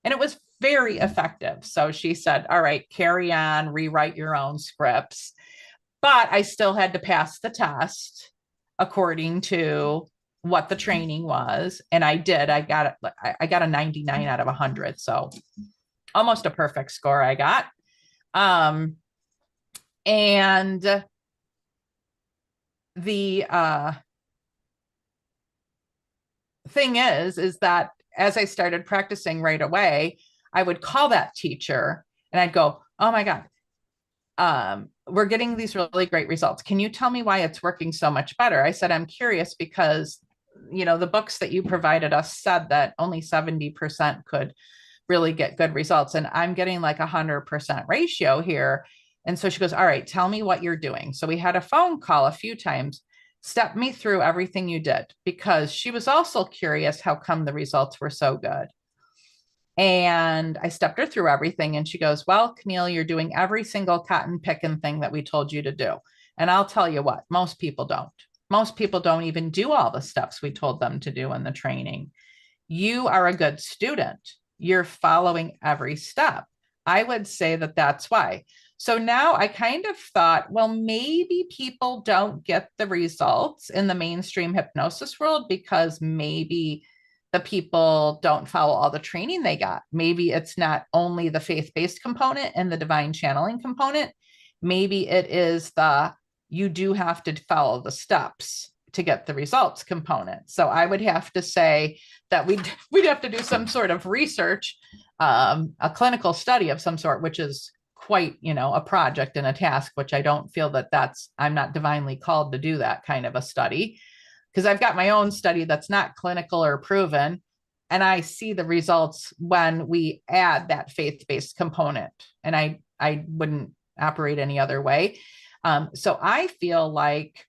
And it was very effective. So she said, all right, carry on, rewrite your own scripts. But I still had to pass the test according to what the training was. And I did. I got a 99 out of 100. So almost a perfect score I got. And the thing is that as I started practicing right away, I would call that teacher and I'd go, oh my God, we're getting these really great results. Can you tell me why it's working so much better? I said, I'm curious because, the books that you provided us said that only 70% could really get good results. And I'm getting like 100% ratio here. And so she goes, all right, tell me what you're doing. So we had a phone call a few times. Step me through everything you did, because she was also curious how come the results were so good. And I stepped her through everything. And she goes, well, Camille, you're doing every single cotton picking thing that we told you to do. And I'll tell you what, most people don't. Most people don't even do all the steps we told them to do in the training. You are a good student. You're following every step. I would say that that's why. So now I kind of thought, well, maybe people don't get the results in the mainstream hypnosis world because maybe the people don't follow all the training they got. Maybe it's not only the faith-based component and the divine channeling component. Maybe it is you do have to follow the steps to get the results component. So I would have to say that we'd have to do some sort of research, a clinical study of some sort, which is quite, a project and a task, which I don't feel I'm not divinely called to do that kind of a study, because I've got my own study that's not clinical or proven. And I see the results when we add that faith-based component, and I wouldn't operate any other way. So I feel like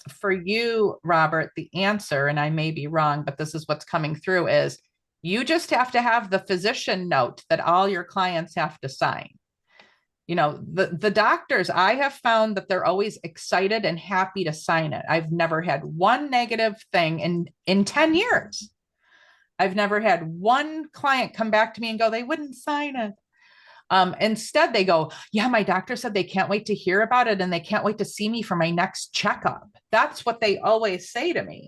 for you, Robert, the answer, and I may be wrong, but this is what's coming through, is you just have to have the physician note that all your clients have to sign. The doctors, I have found that they're always excited and happy to sign it. I've never had one negative thing in 10 years. I've never had one client come back to me and go, they wouldn't sign it. Instead, they go, yeah, my doctor said they can't wait to hear about it and they can't wait to see me for my next checkup. That's what they always say to me.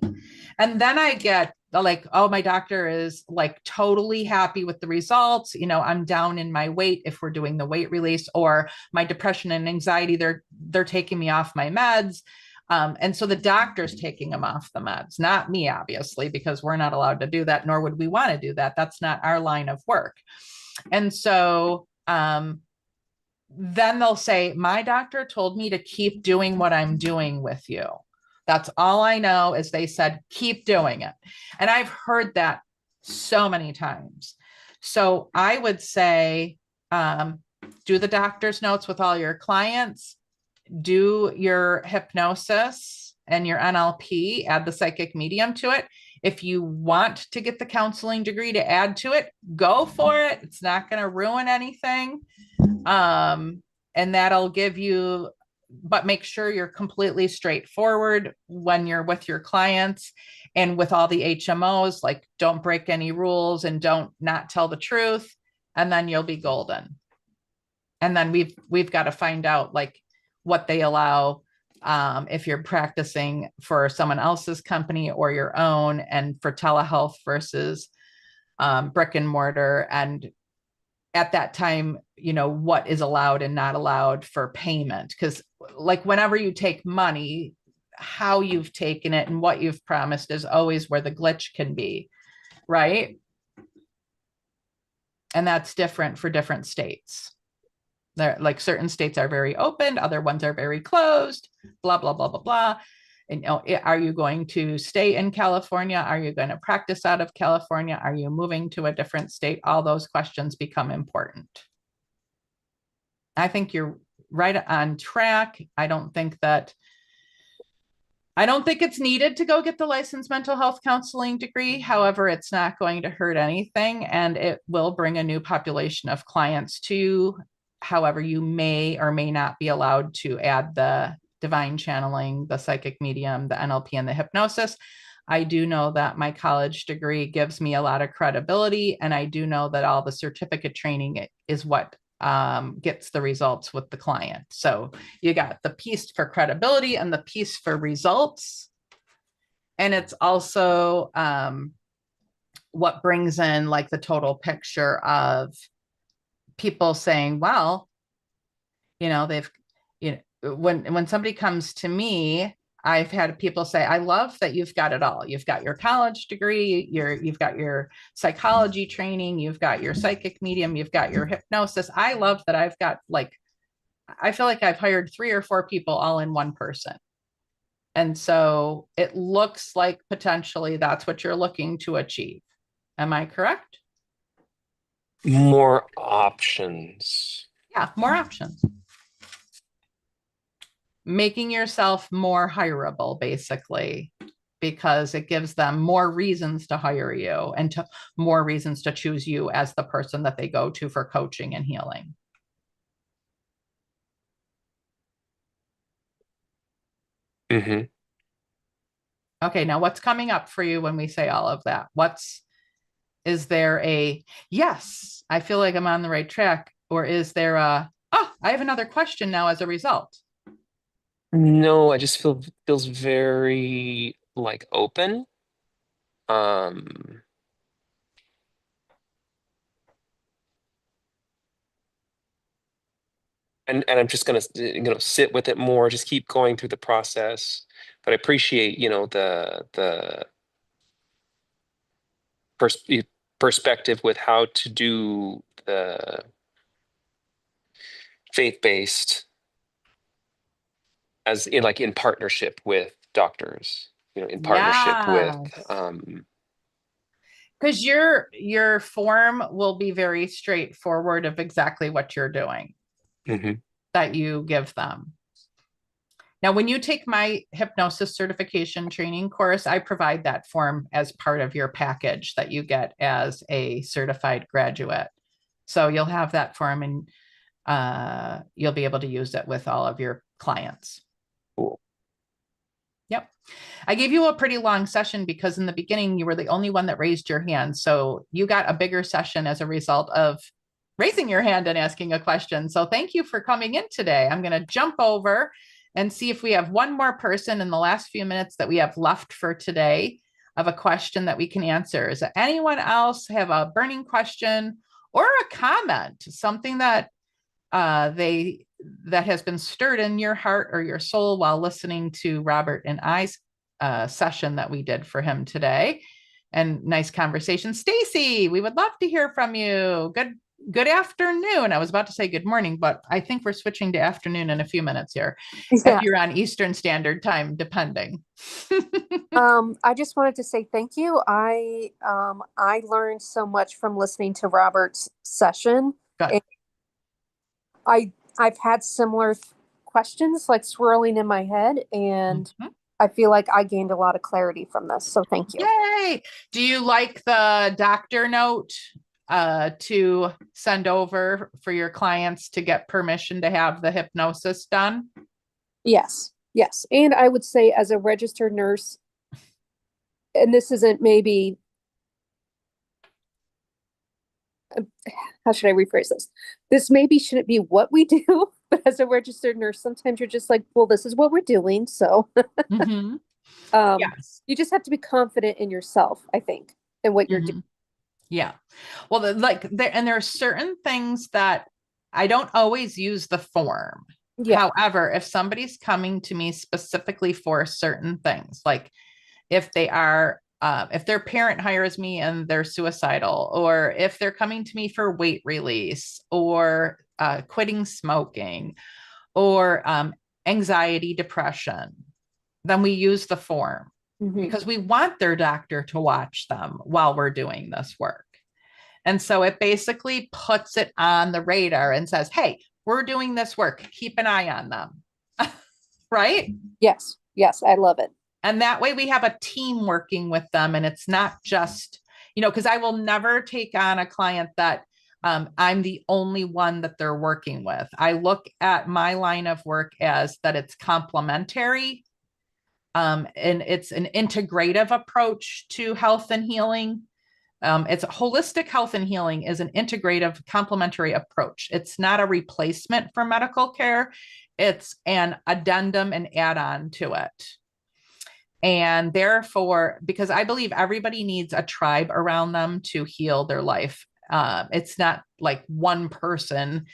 And then I get like, oh, my doctor is like totally happy with the results. I'm down in my weight if we're doing the weight release, or my depression and anxiety, they're taking me off my meds. And so the doctor's taking them off the meds, not me, obviously, because we're not allowed to do that, nor would we want to do that. That's not our line of work. And so then they'll say, my doctor told me to keep doing what I'm doing with you. That's all I know is they said, keep doing it. And I've heard that so many times. So I would say, do the doctor's notes with all your clients, do your hypnosis and your NLP, add the psychic medium to it. If you want to get the counseling degree to add to it, go for it. It's not going to ruin anything. And that'll give you, but make sure you're completely straightforward when you're with your clients and with all the HMOs, like don't break any rules and don't not tell the truth. And then you'll be golden. And then we've got to find out like what they allow, if you're practicing for someone else's company or your own, and for telehealth versus brick and mortar. And at that time, what is allowed and not allowed for payment. Because like whenever you take money, how you've taken it and what you've promised is always where the glitch can be, right? And that's different for different states. There, like certain states are very open, other ones are very closed, blah, blah, blah, blah, blah. And are you going to stay in California? Are you going to practice out of California? Are you moving to a different state? All those questions become important. I think you're right on track. I don't think it's needed to go get the licensed mental health counseling degree. However, it's not going to hurt anything, and it will bring a new population of clients too. However, you may or may not be allowed to add the divine channeling, the psychic medium, the NLP, and the hypnosis. I do know that my college degree gives me a lot of credibility, and I do know that all the certificate training is what gets the results with the client. So you got the piece for credibility and the piece for results. And it's also what brings in like the total picture of people saying, well, they've, when somebody comes to me, I've had people say, I love that you've got it all. You've got your college degree, you've got your psychology training, you've got your psychic medium, you've got your hypnosis. I love that I've got like, I feel like I've hired 3 or 4 people all in one person. And so it looks like potentially that's what you're looking to achieve. Am I correct? More options. Yeah, more options. Making yourself more hireable, basically, because it gives them more reasons to hire you and to more reasons to choose you as the person that they go to for coaching and healing. Mm-hmm. Okay, now what's coming up for you when we say all of that? Is there a, yes, I feel like I'm on the right track? Or is there a, oh, I have another question now as a result? No, I just feels very like open. Um, and I'm just gonna sit with it more, just keep going through the process. But I appreciate, the pers perspective with how to do the faith-based as in like in partnership with doctors, in partnership with Yes. Because your form will be very straightforward of exactly what you're doing mhm. that you give them. Now, when you take my hypnosis certification training course, I provide that form as part of your package that you get as a certified graduate. So you'll have that form and you'll be able to use it with all of your clients. Cool. Yep. I gave you a pretty long session because in the beginning you were the only one that raised your hand. So you got a bigger session as a result of raising your hand and asking a question. So thank you for coming in today. I'm going to jump over and see if we have one more person in the last few minutes that we have left for today of a question that we can answer. Does anyone else have a burning question or a comment, something that that has been stirred in your heart or your soul while listening to Robert and I's session that we did for him today? And nice conversation. Stacy, we would love to hear from you. Good afternoon. I was about to say good morning, but I think we're switching to afternoon in a few minutes here. Yeah. If you're on Eastern Standard Time, depending. I just wanted to say thank you. I learned so much from listening to Robert's session. Good. And I've had similar questions like swirling in my head, and I feel like I gained a lot of clarity from this. So thank you. Yay. Do you like the doctor note to send over for your clients to get permission to have the hypnosis done? Yes. Yes. And I would say as a registered nurse, and this isn't maybe, how should I rephrase this? This maybe shouldn't be what we do, but as a registered nurse, sometimes you're just like, well, this is what we're doing. So Yes. you just have to be confident in yourself, I think, and what you're doing. Yeah. Well, there are certain things that I don't always use the form. Yeah. However, if somebody's coming to me specifically for certain things, like if if their parent hires me and they're suicidal, or if they're coming to me for weight release or quitting smoking or anxiety, depression, then we use the form because we want their doctor to watch them while we're doing this work. And so it basically puts it on the radar and says, hey, we're doing this work. Keep an eye on them. Right? Yes. Yes. I love it. And that way we have a team working with them. And it's not just, because I will never take on a client that I'm the only one that they're working with. I look at my line of work as that it's complementary. And it's an integrative approach to health and healing. It's holistic health and healing is an integrative complementary approach. It's not a replacement for medical care. It's an addendum and add-on to it. And therefore, because I believe everybody needs a tribe around them to heal their life. It's not like one person,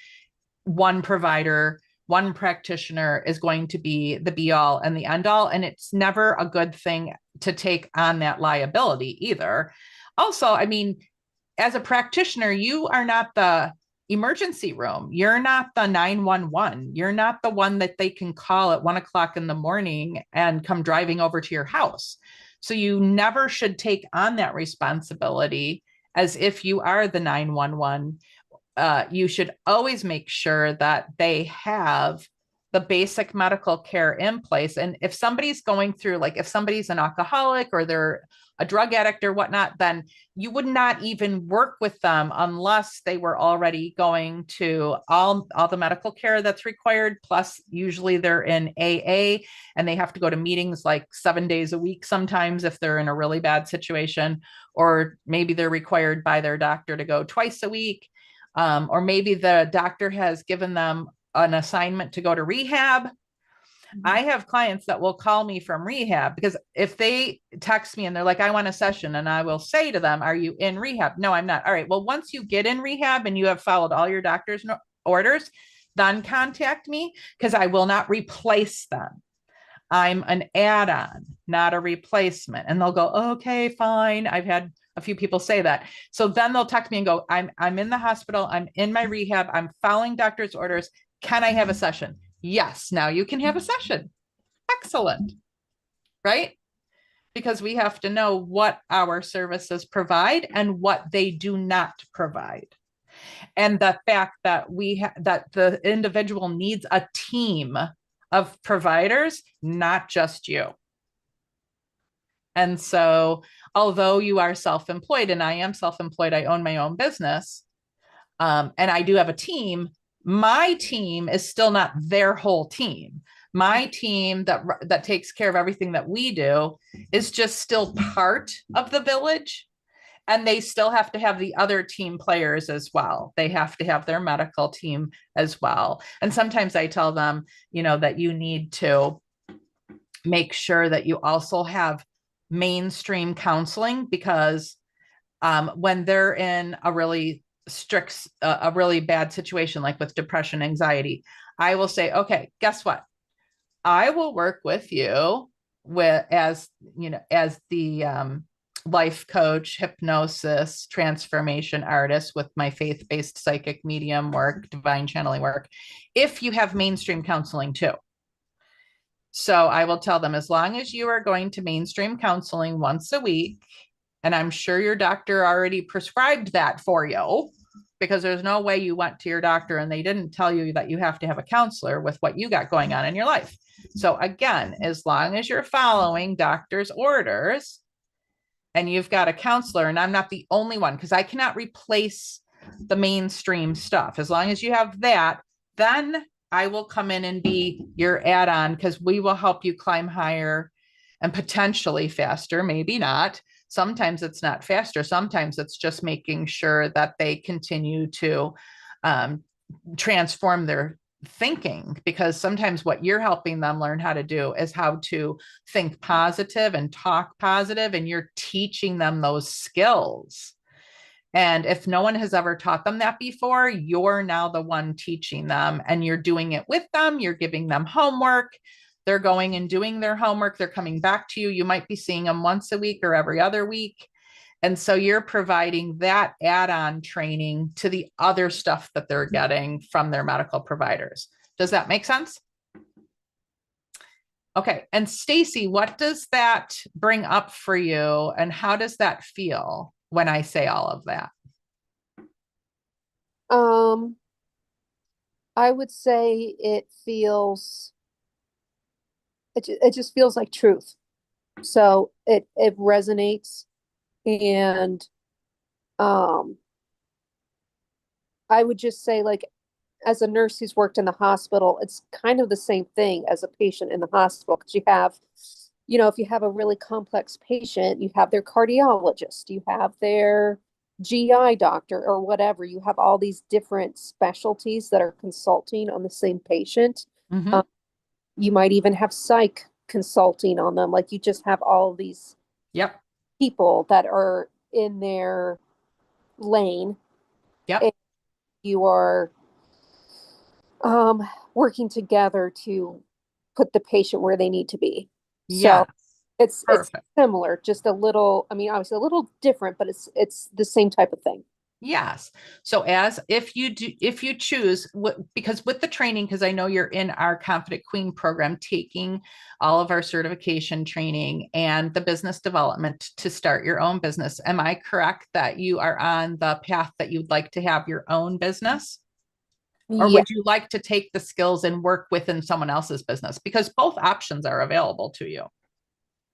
one provider, one practitioner is going to be the be all and the end all. And it's never a good thing to take on that liability either. Also, I mean, as a practitioner, you are not the emergency room. You're not the 911. You're not the one that they can call at 1 o'clock in the morning and come driving over to your house. So you never should take on that responsibility as if you are the 911. You should always make sure that they have the basic medical care in place. And if somebody's going through, like if somebody's an alcoholic or they're a drug addict or whatnot, then you would not even work with them unless they were already going to all the medical care that's required. Plus, usually they're in AA and they have to go to meetings like 7 days a week sometimes if they're in a really bad situation, or maybe they're required by their doctor to go twice a week. Or maybe the doctor has given them an assignment to go to rehab. I have clients that will call me from rehab because if they text me and they're like, I want a session, and I will say to them, are you in rehab? No, I'm not. All right. Well, once you get in rehab and you have followed all your doctor's orders, then contact me because I will not replace them. I'm an add-on, not a replacement. And they'll go, okay, fine. I've had a few people say that. So then they'll text me and go, I'm in the hospital. I'm in my rehab. I'm following doctor's orders. Can I have a session? Yes. Now you can have a session. Excellent. Right? Because we have to know what our services provide and what they do not provide. And the fact that that the individual needs a team of providers, not just you. And so, although you are self-employed, and I am self-employed, I own my own business, and I do have a team, my team is still not their whole team. My team that takes care of everything that we do is just still part of the village. And they still have to have the other team players as well. They have to have their medical team as well. And sometimes I tell them, that you need to make sure that you also have mainstream counseling, because when they're in a really a really bad situation, like with depression, anxiety, I will say, okay, guess what? I will work with you as the life coach, hypnosis, transformation artist with my faith-based psychic medium work, divine channeling work, if you have mainstream counseling too. So I will tell them, as long as you are going to mainstream counseling once a week, and I'm sure your doctor already prescribed that for you, because there's no way you went to your doctor and they didn't tell you that you have to have a counselor with what you got going on in your life. So again, as long as you're following doctor's orders and you've got a counselor, and I'm not the only one, because I cannot replace the mainstream stuff. As long as you have that, then I will come in and be your add-on, because we will help you climb higher and potentially faster, maybe not. Sometimes it's not faster. Sometimes it's just making sure that they continue to transform their thinking, because sometimes what you're helping them learn how to do is how to think positive and talk positive, and you're teaching them those skills. And if no one has ever taught them that before, you're now the one teaching them, and you're doing it with them. You're giving them homework. They're going and doing their homework. They're coming back to you. You might be seeing them once a week or every other week. And so you're providing that add-on training to the other stuff that they're getting from their medical providers. Does that make sense? Okay. And Stacy, what does that bring up for you? And how does that feel when I say all of that? I would say it just feels like truth. So it resonates. And I would just say, like, as a nurse who's worked in the hospital, it's kind of the same thing as a patient in the hospital, because you have, if you have a really complex patient, you have their cardiologist, you have their GI doctor or whatever. You have all these different specialties that are consulting on the same patient. Mm-hmm. You might even have psych consulting on them. Like, you just have all these people that are in their lane. Yep. You are Working together to put the patient where they need to be. So Yes, it's perfect. similar, just a little, I mean, obviously a little different, but it's the same type of thing. Yes. So as if you do, if you choose what, because with the training, because I know you're in our Confident Queen program, taking all of our certification training and the business development to start your own business. Am I correct that you are on the path that you'd like to have your own business? Or Yeah. would you like to take the skills and work within someone else's business? Because both options are available to you.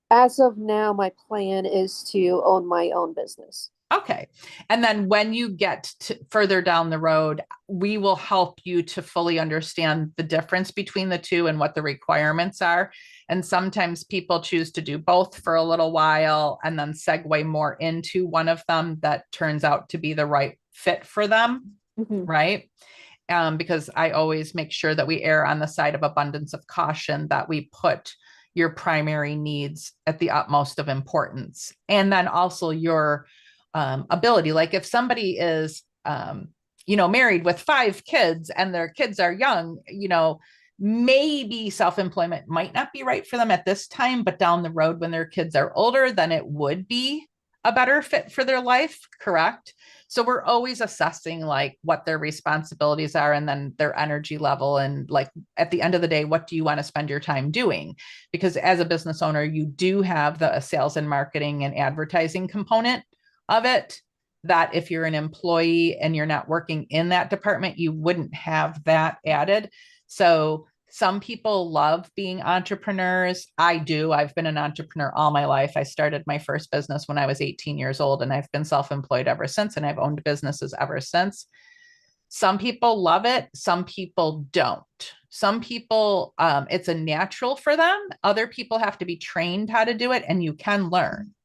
As of now, my plan is to own my own business. Okay. And then when you get to further down the road, we will help you to fully understand the difference between the two and what the requirements are. And sometimes people choose to do both for a little while and then segue more into one of them that turns out to be the right fit for them. Mhm. Right. Because I always make sure that we err on the side of abundance of caution, that we put your primary needs at the utmost of importance. And then also your ability. Like if somebody is, married with 5 kids and their kids are young, maybe self-employment might not be right for them at this time, but down the road when their kids are older, then it would be a better fit for their life. Correct. So we're always assessing like what their responsibilities are and then their energy level. And like at the end of the day, what do you want to spend your time doing? Because as a business owner, you do have the sales and marketing and advertising component of it, that if you're an employee and you're not working in that department, you wouldn't have that added. So some people love being entrepreneurs. I do. I've been an entrepreneur all my life. I started my first business when I was 18 years old, and I've been self-employed ever since, and I've owned businesses ever since. Some people love it. Some people don't. Some people, it's a natural for them. Other people have to be trained how to do it, and you can learn.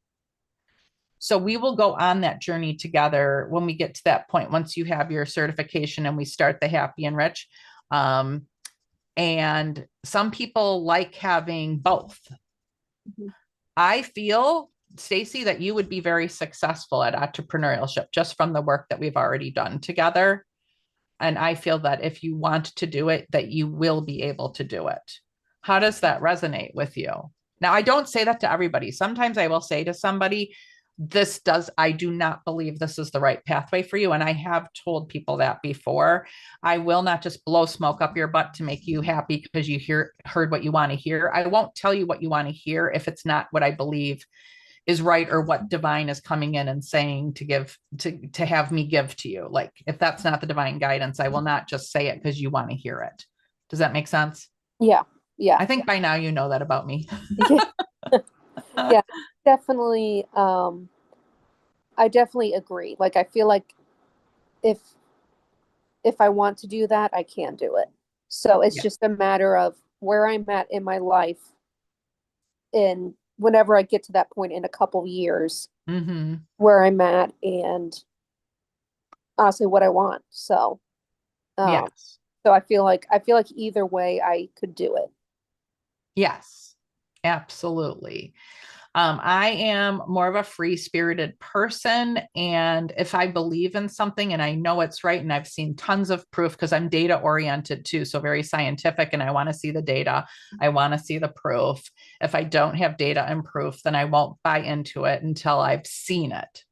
So we will go on that journey together when we get to that point, once you have your certification and we start the Happy and Rich. And some people like having both. Mhm. I feel, Stacy, that you would be very successful at entrepreneurship just from the work that we've already done together. And I feel that if you want to do it, that you will be able to do it. How does that resonate with you? Now, I don't say that to everybody. Sometimes I will say to somebody, I do not believe this is the right pathway for you. And I have told people that before. I will not just blow smoke up your butt to make you happy because you heard what you want to hear. I won't tell you what you want to hear if it's not what I believe is right, or what divine is coming in and saying to have me give to you. Like if that's not the divine guidance, I will not just say it because you want to hear it. Does that make sense? Yeah. Yeah. I think by now you know that about me. Yeah. Yeah. Definitely. I definitely agree. Like I feel like if if I want to do that, I can do it. So it's Yeah. just a matter of where I'm at in my life, and whenever I get to that point in a couple years, Mm-hmm. where I'm at and honestly what I want. Um, Yes. so I feel like either way I could do it. Yes. Absolutely. I am more of a free spirited person. And if I believe in something and I know it's right, and I've seen tons of proof because I'm data oriented too, so very scientific, and I want to see the data, I want to see the proof. If I don't have data and proof, then I won't buy into it until I've seen it.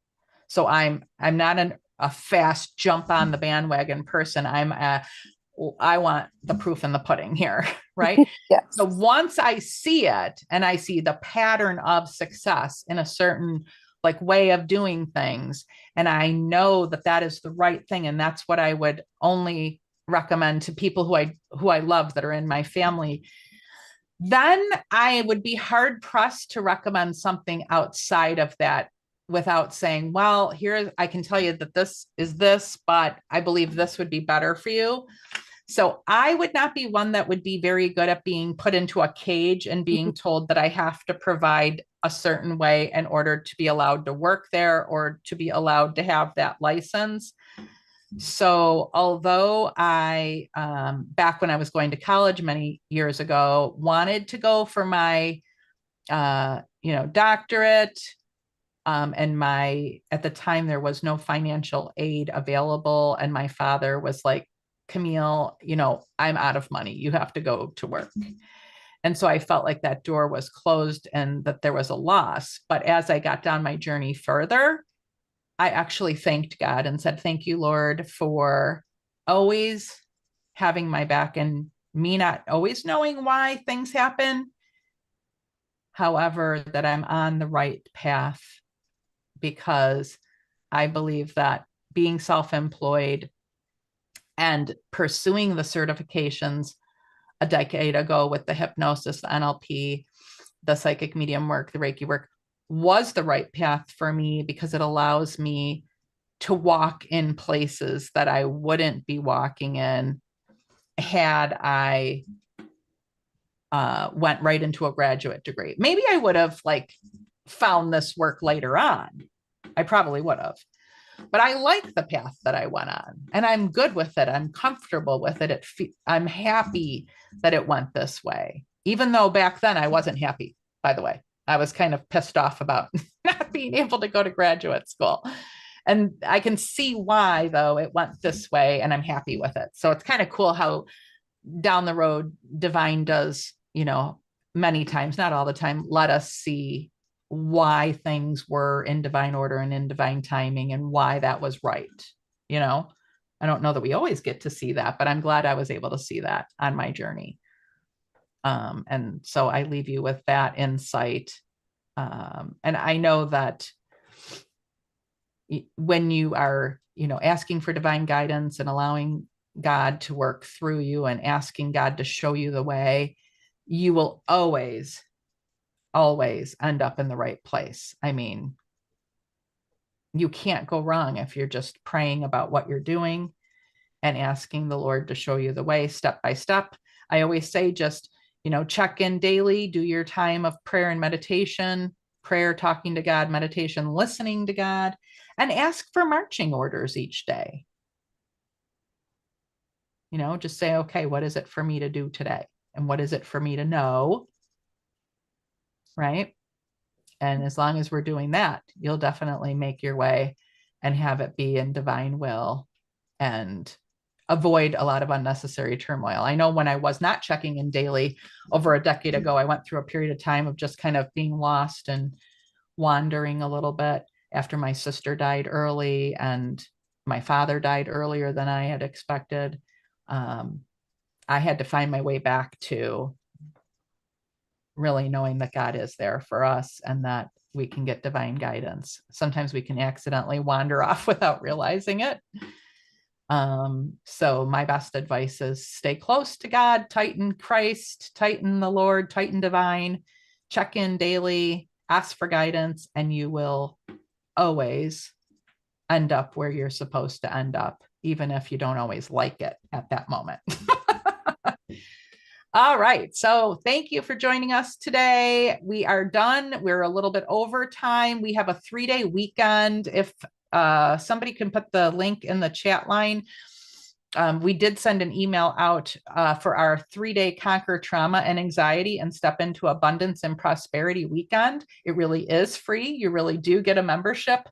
So I'm not a fast jump on the bandwagon person. I want the proof in the pudding here, right? So Yes. once I see it and I see the pattern of success in a certain like way of doing things, and I know that that is the right thing, and that's what I would only recommend to people who I love that are in my family, then I would be hard pressed to recommend something outside of that without saying, well, here I can tell you that this is this, but I believe this would be better for you. So I would not be one that would be very good at being put into a cage and being told that I have to provide a certain way in order to be allowed to work there or to be allowed to have that license. So although I, back when I was going to college many years ago, wanted to go for my, doctorate, and at the time there was no financial aid available. And my father was like, Camille, I'm out of money. You have to go to work. And so I felt like that door was closed and that there was a loss. But as I got down my journey further, I actually thanked God and said, thank you, Lord, for always having my back and me not always knowing why things happen. However, that I'm on the right path, because I believe that being self-employed and pursuing the certifications a decade ago with the hypnosis, the NLP, the psychic medium work, the Reiki work was the right path for me, because it allows me to walk in places that I wouldn't be walking in had I went right into a graduate degree. Maybe I would have found this work later on. I probably would have. But I like the path that I went on, and I'm good with it. I'm comfortable with it. I'm happy that it went this way, even though back then I wasn't happy, by the way. I was kind of pissed off about not being able to go to graduate school. And I can see why, though, it went this way, and I'm happy with it. So it's kind of cool how down the road, divine does, many times, not all the time, let us see why things were in divine order and in divine timing and why that was right. I don't know that we always get to see that, but I'm glad I was able to see that on my journey. And so I leave you with that insight. And I know that when you are, asking for divine guidance and allowing God to work through you and asking God to show you the way, you will always end up in the right place. I mean, you can't go wrong if you're just praying about what you're doing and asking the Lord to show you the way step by step. I always say, just, check in daily, do your time of prayer and meditation, prayer, talking to God, meditation, listening to God, and ask for marching orders each day. Just say, okay, what is it for me to do today? And what is it for me to know? Right? And as long as we're doing that, you'll definitely make your way and have it be in divine will and avoid a lot of unnecessary turmoil. I know when I was not checking in daily over a decade ago, I went through a period of time of just kind of being lost and wandering a little bit after my sister died early and my father died earlier than I had expected. I had to find my way back to really knowing that God is there for us and that we can get divine guidance. Sometimes we can accidentally wander off without realizing it. So my best advice is stay close to God, tighten Christ, tighten the Lord, tighten divine, check in daily, ask for guidance, and you will always end up where you're supposed to end up, even if you don't always like it at that moment. All right. So thank you for joining us today. We are done. We're a little bit over time. We have a 3-day weekend. If somebody can put the link in the chat line. We did send an email out for our 3-day Conquer Trauma and Anxiety and Step into Abundance and Prosperity weekend. It really is free. You really do get a membership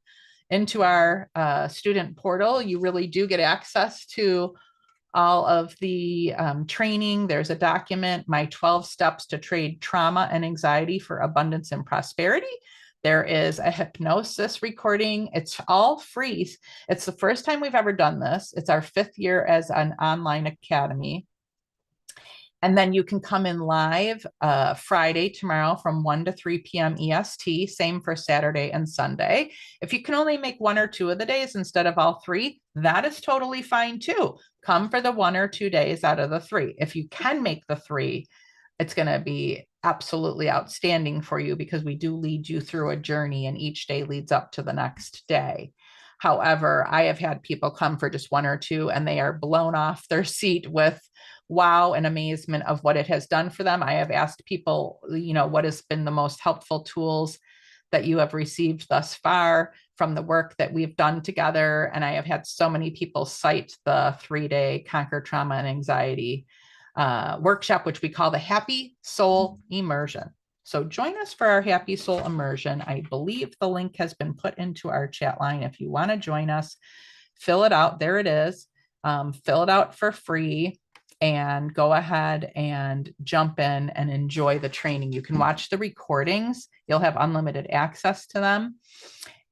into our student portal. You really do get access to all of the training. There's a document, My 12 Steps to Trade Trauma and Anxiety for Abundance and Prosperity. There is a hypnosis recording. It's all free. It's the first time we've ever done this. It's our 5th year as an online academy. And then you can come in live Friday, tomorrow from 1 to 3 p.m. EST, same for Saturday and Sunday. If you can only make 1 or 2 of the days instead of all 3, that is totally fine too. Come for the 1 or 2 days out of the 3. If you can make the 3, it's going to be absolutely outstanding for you because we do lead you through a journey and each day leads up to the next day. However, I have had people come for just 1 or 2 and they are blown off their seat with wow and amazement of what it has done for them. I have asked people, what has been the most helpful tools that you have received thus far from the work that we've done together. And I have had so many people cite the 3-day Conquer Trauma and Anxiety workshop, which we call the Happy Soul Immersion. So join us for our Happy Soul Immersion. I believe the link has been put into our chat line. If you want to join us, fill it out. There it is. Fill it out for free and go ahead and jump in and enjoy the training. You can watch the recordings. You'll have unlimited access to them,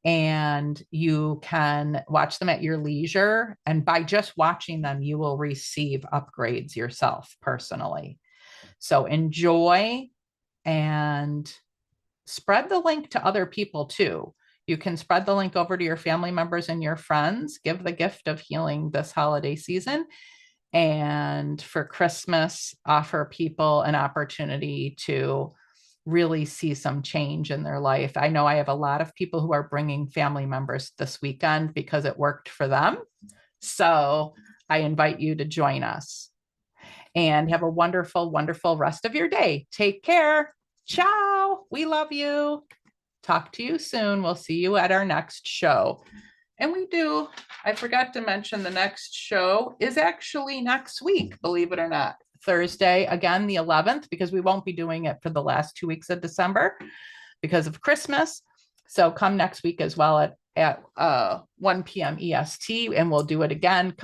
and you can watch them at your leisure. And by just watching them, you will receive upgrades yourself personally. So enjoy and spread the link to other people too. You can spread the link over to your family members and your friends. Give the gift of healing this holiday season. And for Christmas, offer people an opportunity to really see some change in their life. I know I have a lot of people who are bringing family members this weekend because it worked for them. So I invite you to join us and have a wonderful, wonderful rest of your day. Take care. Ciao. We love you. Talk to you soon. We'll see you at our next show. And I forgot to mention the next show is actually next week, believe it or not. Thursday, again, the 11th, because we won't be doing it for the last 2 weeks of December because of Christmas. So come next week as well at 1 p.m. EST, and we'll do it again.